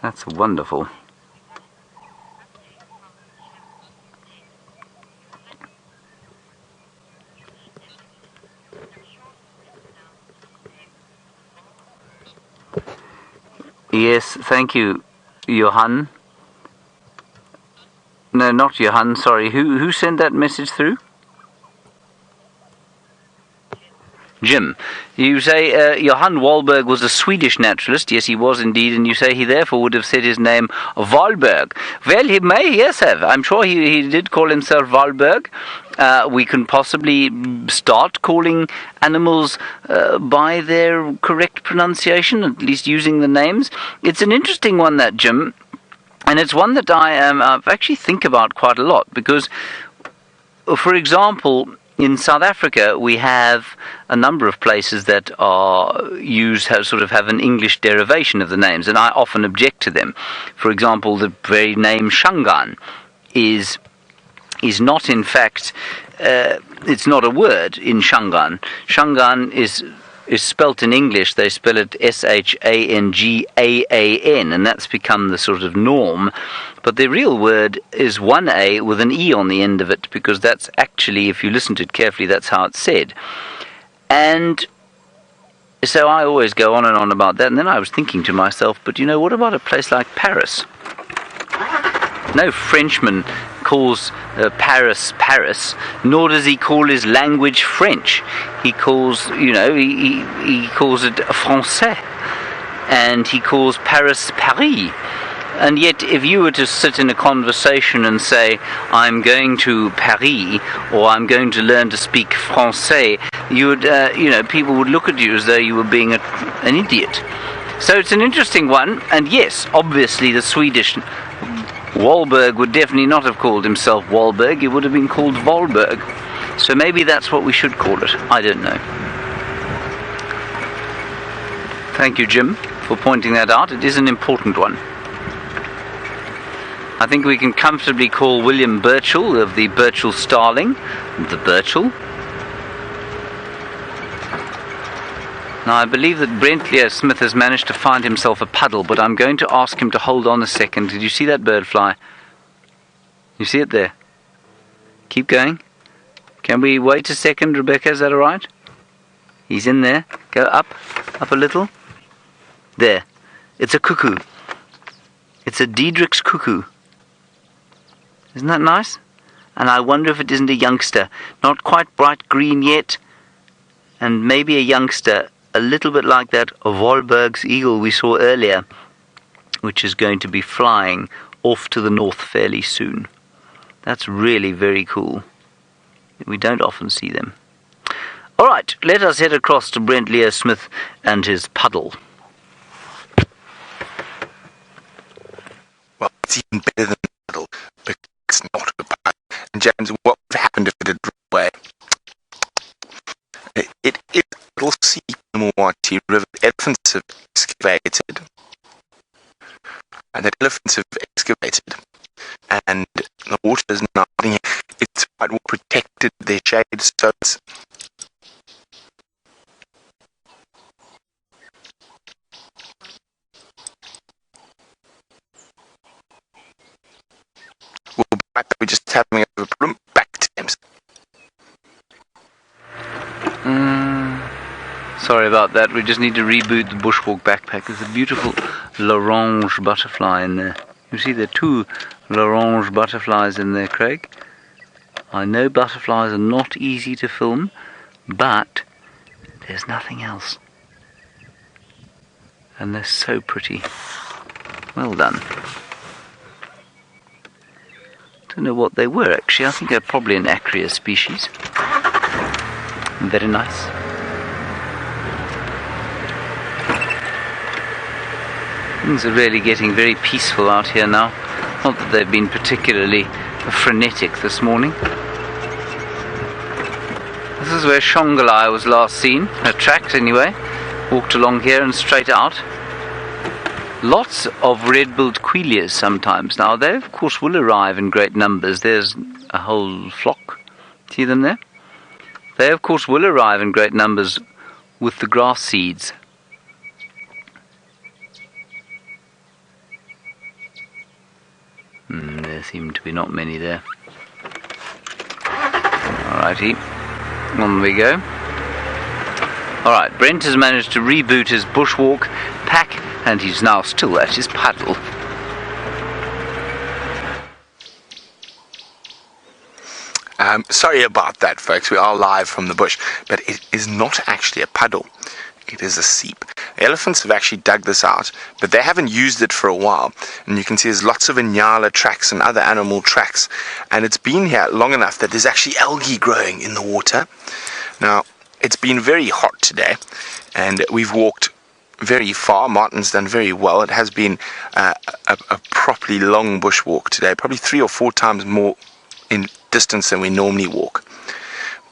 That's wonderful. Yes, thank you, Johan. No, not Johan, sorry. Who sent that message through? Jim. You say Johan Wahlberg was a Swedish naturalist. Yes, he was indeed, and you say he therefore would have said his name Wahlberg. Well, he may, yes, have. I'm sure he did call himself Wahlberg. We can possibly start calling animals by their correct pronunciation, at least using the names. It's an interesting one, that, Jim. And it's one that I actually think about quite a lot, because, for example, in South Africa, we have a number of places that have an English derivation of the names, and I often object to them. For example, the very name Shangaan is not, in fact, it's not a word in Shangaan. Shangaan is spelt in English. They spell it Shangaan, and that's become the sort of norm. But the real word is one A with an E on the end of it, because that's actually, if you listen to it carefully, that's how it's said. And so I always go on and on about that, and then I was thinking to myself, but what about a place like Paris? No Frenchman calls Paris Paris, nor does he call his language French. He calls, he calls it Français, and he calls Paris Paris. And yet, if you were to sit in a conversation and say, I'm going to Paris, or I'm going to learn to speak Francais, you would, people would look at you as though you were being an idiot. So it's an interesting one, and yes, obviously the Swedish Wahlberg would definitely not have called himself Wahlberg, it would have been called Wahlberg. So maybe that's what we should call it, I don't know. Thank you, Jim, for pointing that out. It is an important one. I think we can comfortably call William Burchell of the Burchell Starling the Burchell. Now, I believe that Brent Smith has managed to find himself a puddle, but I'm going to ask him to hold on a second. Did you see that bird fly? You see it there? Keep going. Can we wait a second, Rebecca? Is that all right? He's in there. Go up a little. There. It's a cuckoo. It's a Diederik's cuckoo. Isn't that nice? And I wonder if it isn't a youngster. Not quite bright green yet. And maybe a youngster, a little bit like that of Wahlberg's eagle we saw earlier, which is going to be flying off to the north fairly soon. That's really very cool. We don't often see them. All right, let us head across to Brent Smith and his puddle. Well, it's even better than a puddle, because it's not a puddle. And James, what would have happened if it had run away? It is a little sea in the Mwati River. Elephants have excavated. And the elephants have excavated. And the water is not running. It's quite well protected, their shade, so it's... We'll be back. We're just having a problem. Back to James. Sorry about that. We just need to reboot the bushwalk backpack. There's a beautiful L'Orange butterfly in there. You see the two l'orange butterflies in there, Craig. I know butterflies are not easy to film, but there's nothing else. And they're so pretty. Well done. Don't know what they were actually. I think they're probably an Acrea species. Very nice. Things are really getting very peaceful out here now. Not that they've been particularly frenetic this morning. This is where Shongalai was last seen, her tracks anyway. Walked along here and straight out. Lots of red-billed Queleas sometimes. Now they of course will arrive in great numbers. There's a whole flock. See them there? They of course will arrive in great numbers with the grass seeds. There seem to be not many there. Alrighty, on we go. Alright, Brent has managed to reboot his bushwalk pack and he's now still at his paddle. Sorry about that, folks. We are live from the bush, but it is not actually a paddle. It is a seep. Elephants have actually dug this out, but they haven't used it for a while. And you can see there's lots of Impala tracks and other animal tracks. And it's been here long enough that there's actually algae growing in the water. Now, it's been very hot today, and we've walked very far. Martin's done very well. It has been a properly long bushwalk today, probably 3 or 4 times more in distance than we normally walk.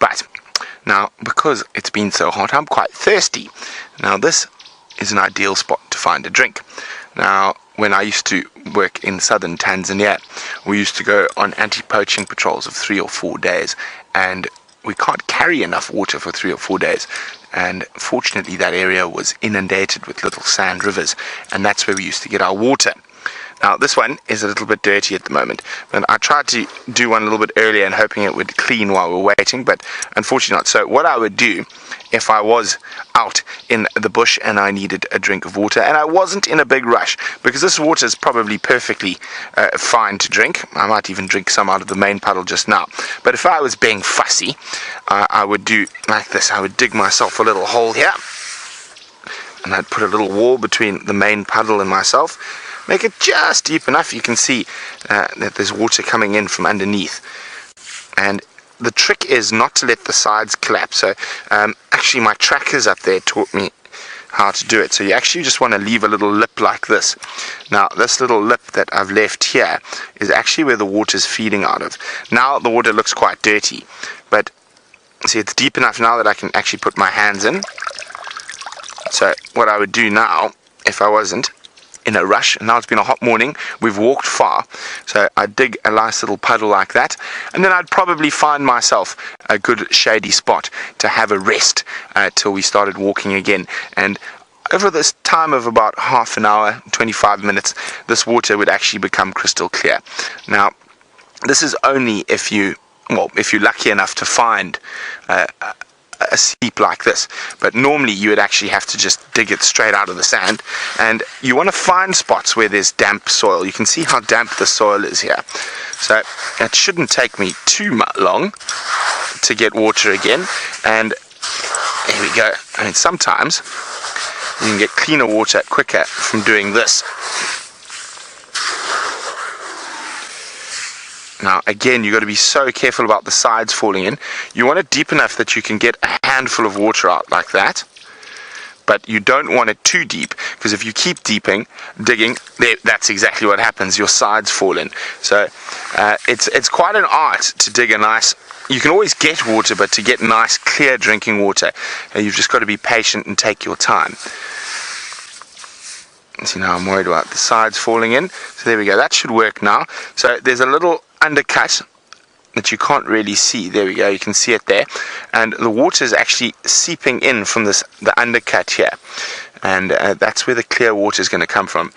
But now, because it's been so hot, I'm quite thirsty. Now, this is an ideal spot to find a drink. Now, when I used to work in southern Tanzania, we used to go on anti-poaching patrols of 3 or 4 days, and we can't carry enough water for 3 or 4 days. And fortunately, that area was inundated with little sand rivers, and that's where we used to get our water. Now, this one is a little bit dirty at the moment, and I tried to do one a little bit earlier and hoping it would clean while we're waiting, but unfortunately not. So what I would do if I was out in the bush and I needed a drink of water, and I wasn't in a big rush, because this water is probably perfectly fine to drink. I might even drink some out of the main puddle just now. But if I was being fussy, I would do like this. I would dig myself a little hole here, and I'd put a little wall between the main puddle and myself. Make it just deep enough you can see that there's water coming in from underneath. And the trick is not to let the sides collapse. So actually my trackers up there taught me how to do it. So you actually just want to leave a little lip like this. Now this little lip that I've left here is actually where the water is feeding out of. Now the water looks quite dirty, but see, it's deep enough now that I can actually put my hands in. So what I would do now, if I wasn't in a rush, and now it's been a hot morning, we've walked far, so I'd dig a nice little puddle like that, and then I'd probably find myself a good shady spot to have a rest till we started walking again. And over this time of about half an hour, 25 minutes, this water would actually become crystal clear. Now, this is only if you're lucky enough to find a seep like this, but normally you would actually have to just dig it straight out of the sand, and you want to find spots where there's damp soil. You can see how damp the soil is here, so it shouldn't take me too long to get water again. And here we go. I mean, sometimes you can get cleaner water quicker from doing this. Now, again, you've got to be so careful about the sides falling in. You want it deep enough that you can get a handful of water out like that, but you don't want it too deep, because if you keep digging, that's exactly what happens. Your sides fall in. So it's quite an art to dig a nice... You can always get water, but to get nice, clear drinking water, you've just got to be patient and take your time. See, now I'm worried about the sides falling in. So there we go. That should work now. So there's a little undercut that you can't really see. There we go. You can see it there. And the water is actually seeping in from the undercut here. And that's where the clear water is going to come from.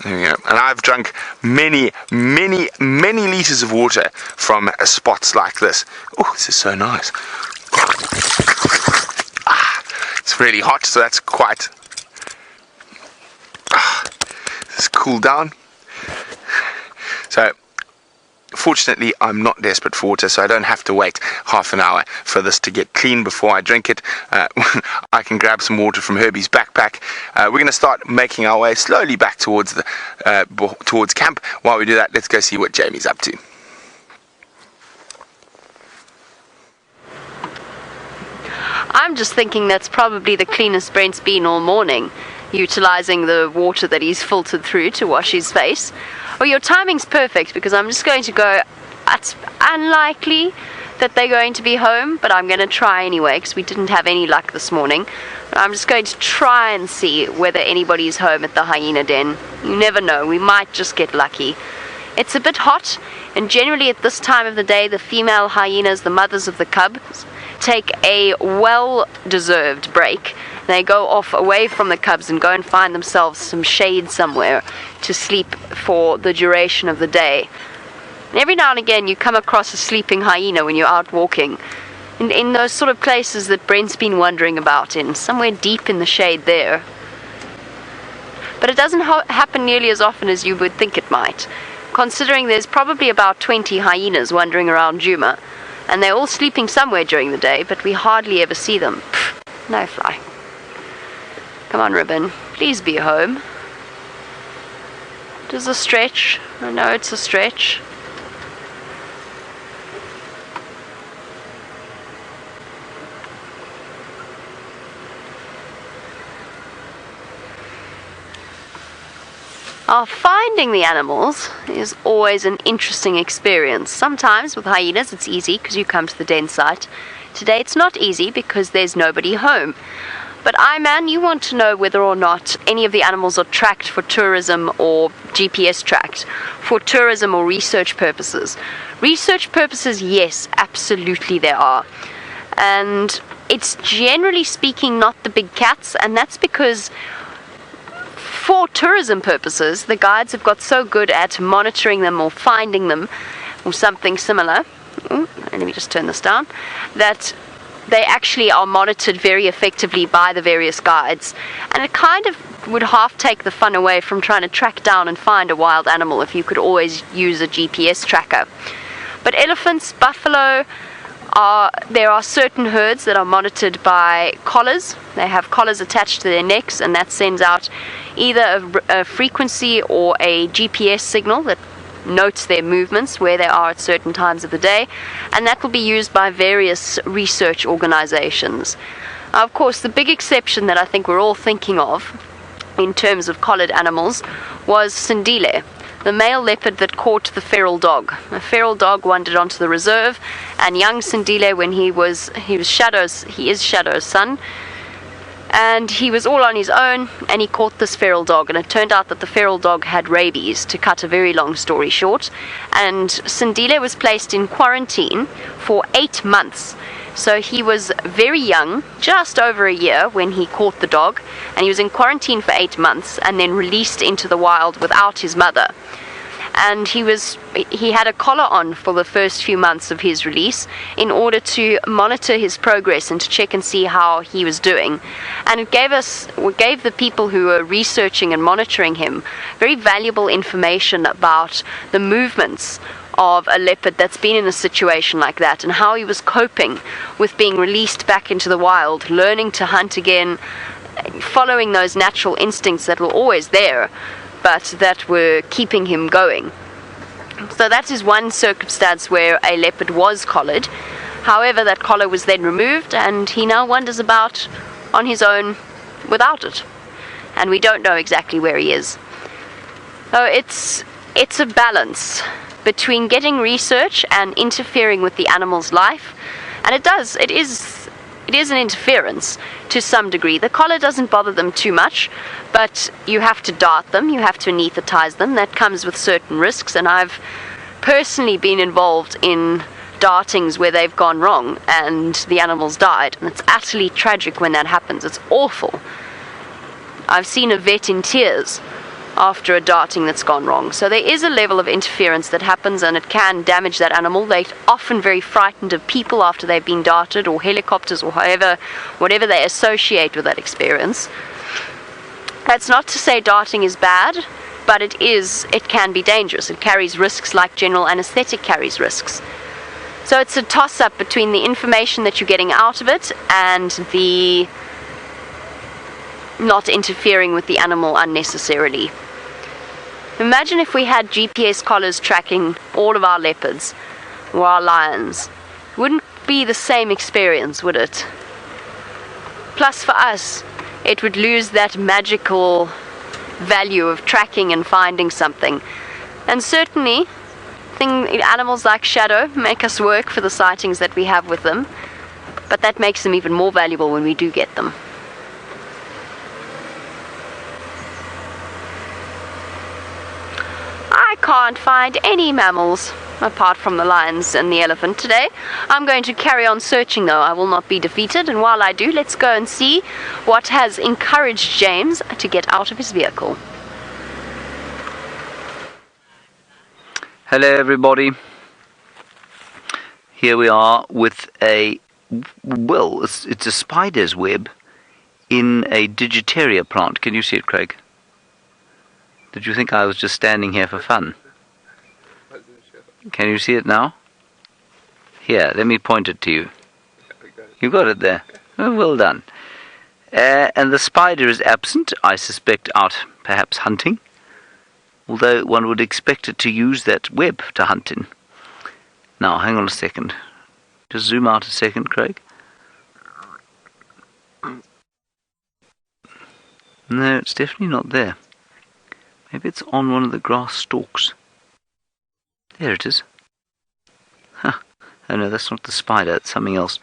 There we go. And I've drunk many, many, many liters of water from spots like this. Oh, this is so nice. It's really hot, so that's quite... Let's cool down. So fortunately, I'm not desperate for water, so I don't have to wait half an hour for this to get clean before I drink it. I can grab some water from Herbie's backpack. We're going to start making our way slowly back towards camp. While we do that, let's go see what Jamie's up to. I'm just thinking that's probably the cleanest Brent's been all morning, utilising the water that he's filtered through to wash his face. Well, your timing's perfect, because I'm just going to go. It's unlikely that they're going to be home, but I'm going to try anyway, because we didn't have any luck this morning. But I'm just going to try and see whether anybody's home at the hyena den. You never know, we might just get lucky. It's a bit hot, and generally at this time of the day, the female hyenas, the mothers of the cubs, take a well-deserved break. They go off away from the cubs and go and find themselves some shade somewhere to sleep for the duration of the day. And every now and again you come across a sleeping hyena when you're out walking, in those sort of places that Brent's been wandering about in, somewhere deep in the shade there. But it doesn't happen nearly as often as you would think it might, considering there's probably about 20 hyenas wandering around Djuma, and they're all sleeping somewhere during the day, but we hardly ever see them. Pfft, no fly. Come on, Ribbon, please be home. It is a stretch. I know it's a stretch. Finding the animals is always an interesting experience. Sometimes with hyenas it's easy because you come to the den site. Today it's not easy because there's nobody home. But man, you want to know whether or not any of the animals are tracked for tourism or GPS tracked for tourism or research purposes. Research purposes, yes, absolutely there are. And it's generally speaking not the big cats, and that's because for tourism purposes, the guides have got so good at monitoring them or finding them or something similar. Let me just turn this down. That they actually are monitored very effectively by the various guides, and it kind of would half take the fun away from trying to track down and find a wild animal if you could always use a GPS tracker. But elephants, buffalo, there are certain herds that are monitored by collars. They have collars attached to their necks, and that sends out either a frequency or a GPS signal that notes their movements, where they are at certain times of the day, and that will be used by various research organizations. Of course, the big exception that I think we're all thinking of in terms of collared animals was Sindile, the male leopard that caught the feral dog. A feral dog wandered onto the reserve, and young Sindile, when he is Shadow's son, and he was all on his own, and he caught this feral dog, and it turned out that the feral dog had rabies, to cut a very long story short, and Sindile was placed in quarantine for 8 months. So he was very young, just over a year, when he caught the dog, and he was in quarantine for 8 months and then released into the wild without his mother. And he had a collar on for the first few months of his release in order to monitor his progress and to check and see how he was doing. And it gave the people who were researching and monitoring him very valuable information about the movements of a leopard that's been in a situation like that, and how he was coping with being released back into the wild, learning to hunt again, following those natural instincts that were always there, but that were keeping him going. So that is one circumstance where a leopard was collared. However, that collar was then removed, and he now wanders about on his own without it. And we don't know exactly where he is. So it's a balance between getting research and interfering with the animal's life. And it is an interference to some degree. The collar doesn't bother them too much, but you have to dart them, you have to anesthetize them. That comes with certain risks, and I've personally been involved in dartings where they've gone wrong and the animals died, and it's utterly tragic when that happens. It's awful. I've seen a vet in tears after a darting that's gone wrong. So there is a level of interference that happens, and it can damage that animal. They're often very frightened of people after they've been darted, or helicopters, or whatever they associate with that experience. That's not to say darting is bad. but it can be dangerous. It carries risks like general anesthetic carries risks. So it's a toss-up between the information that you're getting out of it and the not interfering with the animal unnecessarily. Imagine if we had GPS collars tracking all of our leopards or our lions. Wouldn't be the same experience, would it? Plus for us, it would lose that magical value of tracking and finding something. And certainly, animals like Shadow make us work for the sightings that we have with them, but that makes them even more valuable when we do get them. I can't find any mammals apart from the lions and the elephant today. I'm going to carry on searching though. I will not be defeated, and while I do, let's go and see what has encouraged James to get out of his vehicle. Hello everybody. Here we are with it's a spider's web in a digitaria plant. Can you see it, Craig? Did you think I was just standing here for fun? Can you see it now? Here, let me point it to you. You got it there. Oh, well done. And the spider is absent, I suspect out perhaps hunting. Although one would expect it to use that web to hunt in. Now, hang on a second. Just zoom out a second, Craig. No, it's definitely not there. Maybe it's on one of the grass stalks. There it is. Huh. Oh no, that's not the spider, it's something else.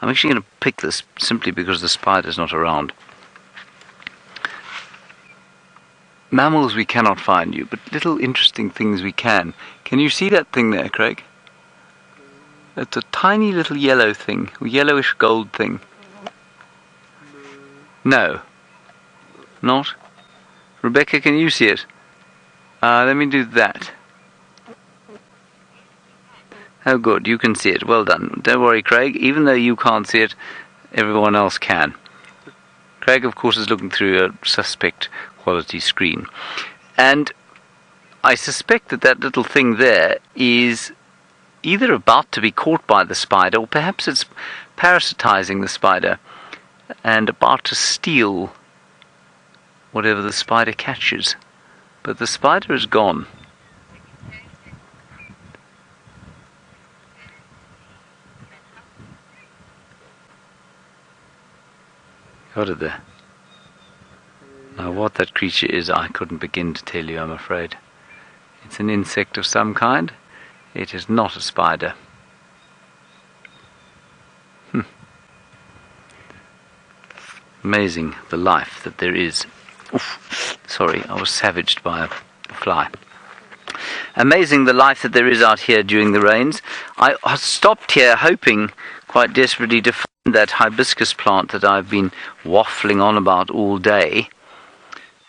I'm actually going to pick this simply because the spider's not around. Mammals we cannot find you, but little interesting things we can. Can you see that thing there, Craig? It's a tiny little yellow thing, or yellowish gold thing. No. Not? Rebecca, can you see it? Let me do that. Oh good, you can see it. Well done. Don't worry, Craig. Even though you can't see it, everyone else can. Craig, of course, is looking through a suspect quality screen. And I suspect that that little thing there is either about to be caught by the spider, or perhaps it's parasitizing the spider and about to steal whatever the spider catches. But the spider is gone. Got it there. Now what that creature is, I couldn't begin to tell you, I'm afraid. It's an insect of some kind. It is not a spider. Amazing the life that there is. Oof, sorry, I was savaged by a fly. Amazing the life that there is out here during the rains. I stopped here hoping quite desperately to find that hibiscus plant that I've been waffling on about all day.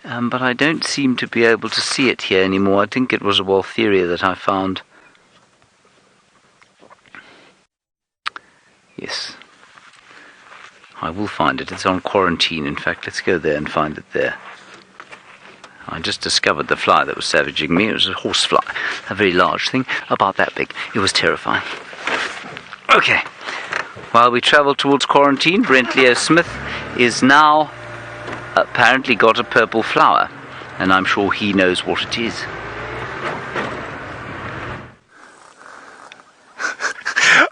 But I don't seem to be able to see it here anymore. I think it was a Waltheria that I found. Yes. I will find it. It's on quarantine. In fact, let's go there and find it there. I just discovered the fly that was savaging me. It was a horsefly, a very large thing, about that big. It was terrifying. Okay. While we travel towards quarantine, Brent Leo Smith is now apparently got a purple flower, and I'm sure he knows what it is.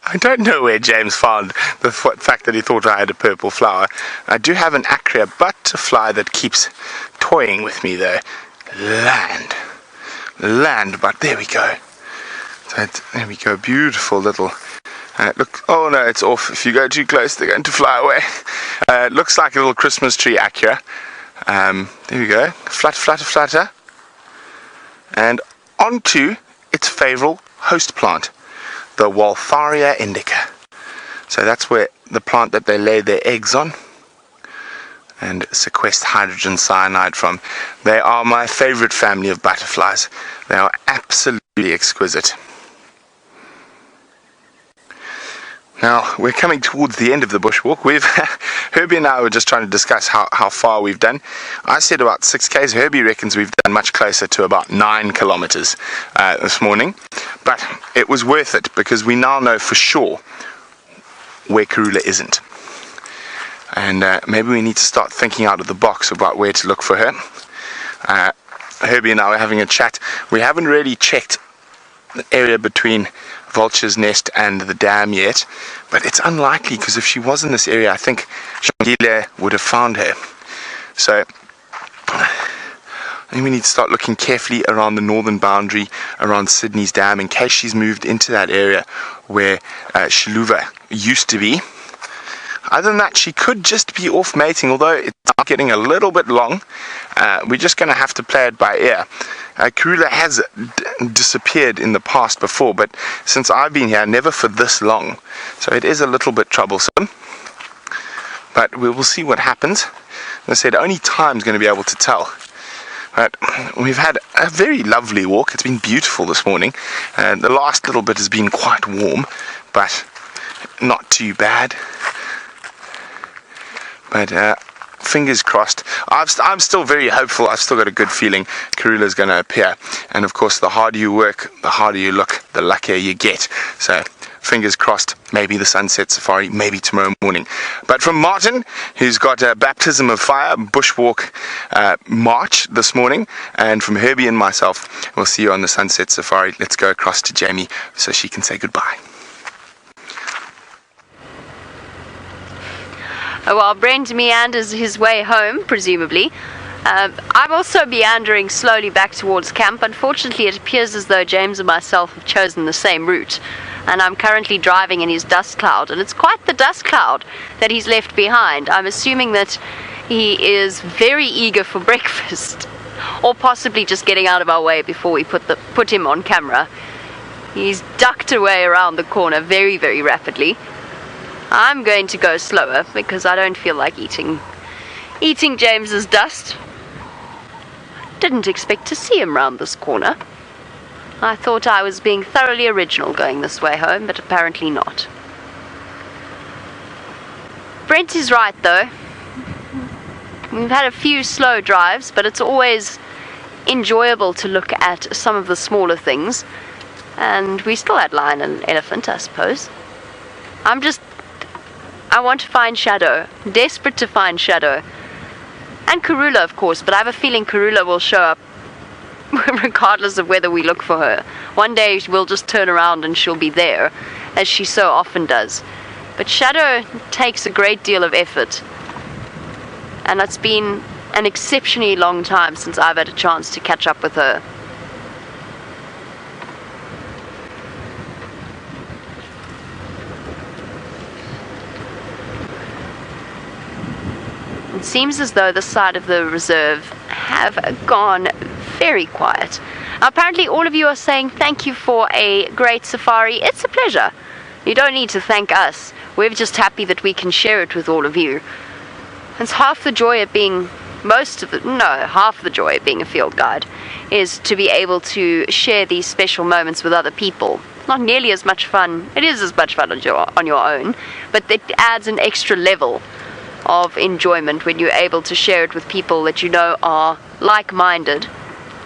I don't know where James found the fact that he thought I had a purple flower. I do have an acrea butterfly that keeps toying with me though. Land, but there we go. So there we go, beautiful little. Look, oh no, it's off. If you go too close, they're going to fly away. It looks like a little Christmas tree acrea. There we go, flutter. And onto its favourite host plant, the Waltheria indica. So that's where the plant that they lay their eggs on and sequester hydrogen cyanide from. They are my favourite family of butterflies. They are absolutely exquisite. Now, we're coming towards the end of the bushwalk. Herbie and I were just trying to discuss how far we've done. I said about 6 k's. Herbie reckons we've done much closer to about 9 kilometers this morning. But it was worth it because we now know for sure where Karula isn't. And maybe we need to start thinking out of the box about where to look for her. Herbie and I were having a chat. We haven't really checked the area between Vulture's Nest and the dam yet, but it's unlikely because if she was in this area, I think Shangile would have found her. So I think we need to start looking carefully around the northern boundary around Sydney's dam in case she's moved into that area where Shaluva used to be. Other than that, she could just be off mating, although it's getting a little bit long. We're just going to have to play it by ear. Karula has disappeared in the past before, but since I've been here, never for this long. So it is a little bit troublesome. But we will see what happens. As I said, only time's going to be able to tell. But we've had a very lovely walk. It's been beautiful this morning. The last little bit has been quite warm, but not too bad. But fingers crossed. I'm still very hopeful. I've still got a good feeling Karula's going to appear. And of course, the harder you work, the harder you look, the luckier you get. So fingers crossed, maybe the sunset safari, maybe tomorrow morning. But from Martin, who's got a baptism of fire, bushwalk march this morning, and from Herbie and myself, we'll see you on the sunset safari. Let's go across to Jamie so she can say goodbye. While Brent meanders his way home, presumably, I'm also meandering slowly back towards camp. Unfortunately, it appears as though James and myself have chosen the same route, and I'm currently driving in his dust cloud, and it's quite the dust cloud that he's left behind. I'm assuming that he is very eager for breakfast, or possibly just getting out of our way before we put him on camera. He's ducked away around the corner very, very rapidly. I'm going to go slower because I don't feel like eating James's dust. Didn't expect to see him round this corner. I thought I was being thoroughly original going this way home, but apparently not. Brent is right though. We've had a few slow drives, but it's always enjoyable to look at some of the smaller things. And we still had lion and elephant, I suppose. I want to find Shadow. I'm desperate to find Shadow. And Karula, of course, but I have a feeling Karula will show up regardless of whether we look for her. One day we'll just turn around and she'll be there, as she so often does. But Shadow takes a great deal of effort. And it's been an exceptionally long time since I've had a chance to catch up with her. It seems as though the side of the reserve have gone very quiet. Apparently all of you are saying thank you for a great safari. It's a pleasure. You don't need to thank us. We're just happy that we can share it with all of you. It's half the joy of being half the joy of being a field guide is to be able to share these special moments with other people. Not nearly as much fun. It is as much fun on your own, but it adds an extra level of enjoyment when you're able to share it with people that you know are like-minded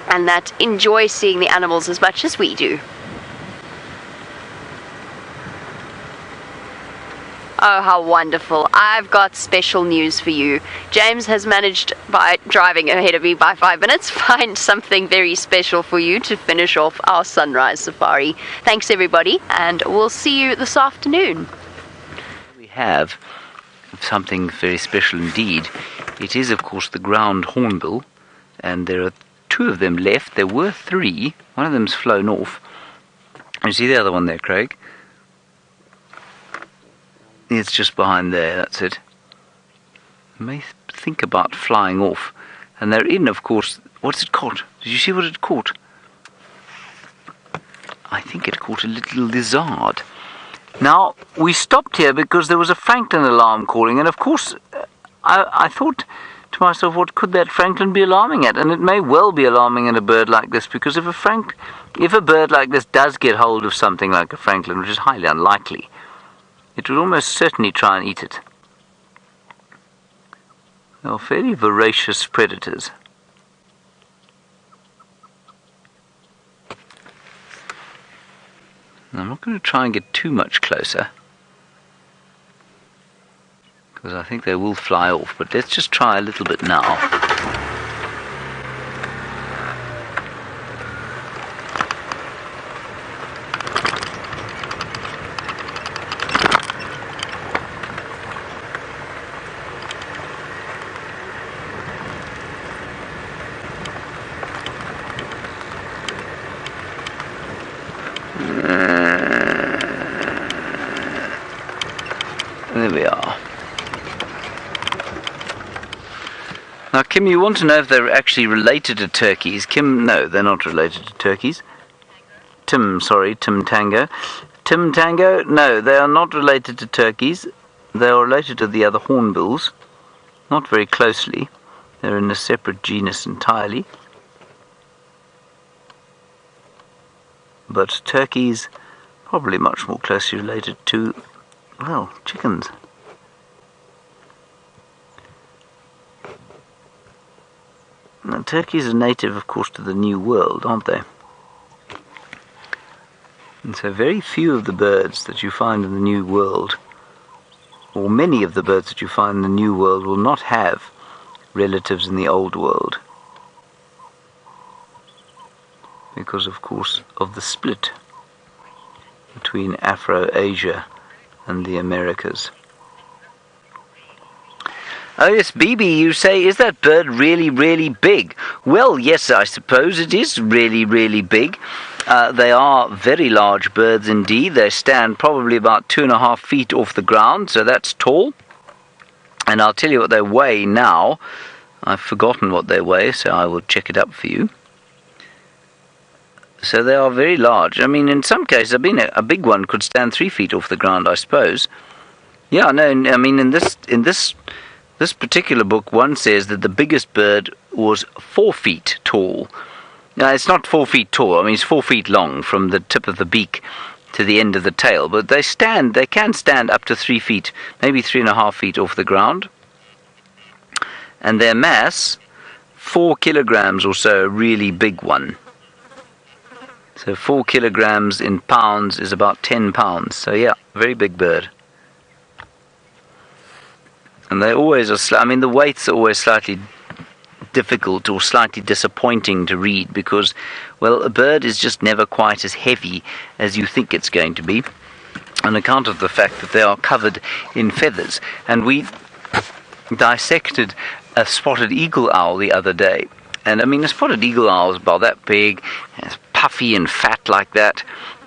and that enjoy seeing the animals as much as we do. Oh, how wonderful. I've got special news for you. James has managed, by driving ahead of me by 5 minutes, find something very special for you to finish off our sunrise safari. Thanks everybody, and we'll see you this afternoon. We have something very special indeed. It is, of course, the ground hornbill, and there are 2 of them left. There were 3. One of them's flown off. You see the other one there, Craig? It's just behind there, that's it. You may think about flying off. And they're in, of course, what's it caught? Did you see what it caught? I think it caught a little lizard. Now, we stopped here because there was a Franklin alarm calling, and of course, I thought to myself, what could that Franklin be alarming at? And it may well be alarming at a bird like this, because if a bird like this does get hold of something like a Franklin, which is highly unlikely, it would almost certainly try and eat it. They are fairly voracious predators. I'm not going to try and get too much closer, because I think they will fly off, but let's just try a little bit now. There we are. Now, Kim, you want to know if they're actually related to turkeys. Kim, no, they're not related to turkeys. Tim Tango. Tim Tango, no, they are not related to turkeys. They are related to the other hornbills. Not very closely. They're in a separate genus entirely. But turkeys, probably much more closely related to, well, chickens. Now, turkeys are native, of course, to the New World, aren't they? And so very few of the birds that you find in the New World, or many of the birds that you find in the New World, will not have relatives in the Old World. Because, of course, of the split between Afro-Asia and the Americas. Oh yes, BB, you say, is that bird really, really big? Well, yes, I suppose it is really, really big. They are very large birds indeed. They stand probably about 2.5 feet off the ground, so that's tall. And I'll tell you what they weigh now. I've forgotten what they weigh, so I will check it up for you. So they are very large. I mean, in some cases, a big one could stand 3 feet off the ground, I suppose. Yeah, no, I mean, in this particular book, one says that the biggest bird was 4 feet tall. Now, it's not 4 feet tall. I mean, it's 4 feet long from the tip of the beak to the end of the tail. But they can stand up to 3 feet, maybe 3.5 feet off the ground. And their mass, 4 kilograms or so, a really big one. So 4 kilograms in pounds is about 10 pounds. So yeah, very big bird. And they always are, I mean, the weights are always slightly difficult or slightly disappointing to read because, well, a bird is just never quite as heavy as you think it's going to be on account of the fact that they are covered in feathers. And we dissected a spotted eagle owl the other day. And I mean, a spotted eagle owl is about that big, it's puffy and fat like that.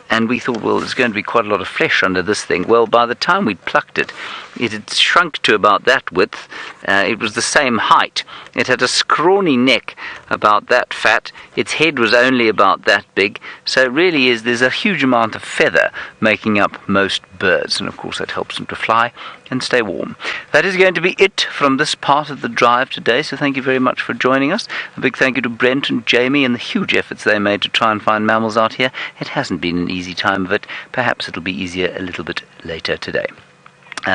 And we thought, well, there's going to be quite a lot of flesh under this thing. Well, by the time we'd plucked it, it had shrunk to about that width. It was the same height. It had a scrawny neck about that fat. Its head was only about that big. So it really is, there's a huge amount of feather making up most birds. And of course, that helps them to fly and stay warm. That is going to be it from this part of the drive today. So thank you very much for joining us. A big thank you to Brent and Jamie and the huge efforts they made to try and find mammals out here. It hasn't been an easy time of it. Perhaps it'll be easier a little bit later today.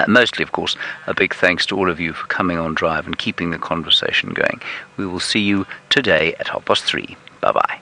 Mostly, of course, a big thanks to all of you for coming on drive and keeping the conversation going. We will see you today at 3:30. Bye-bye.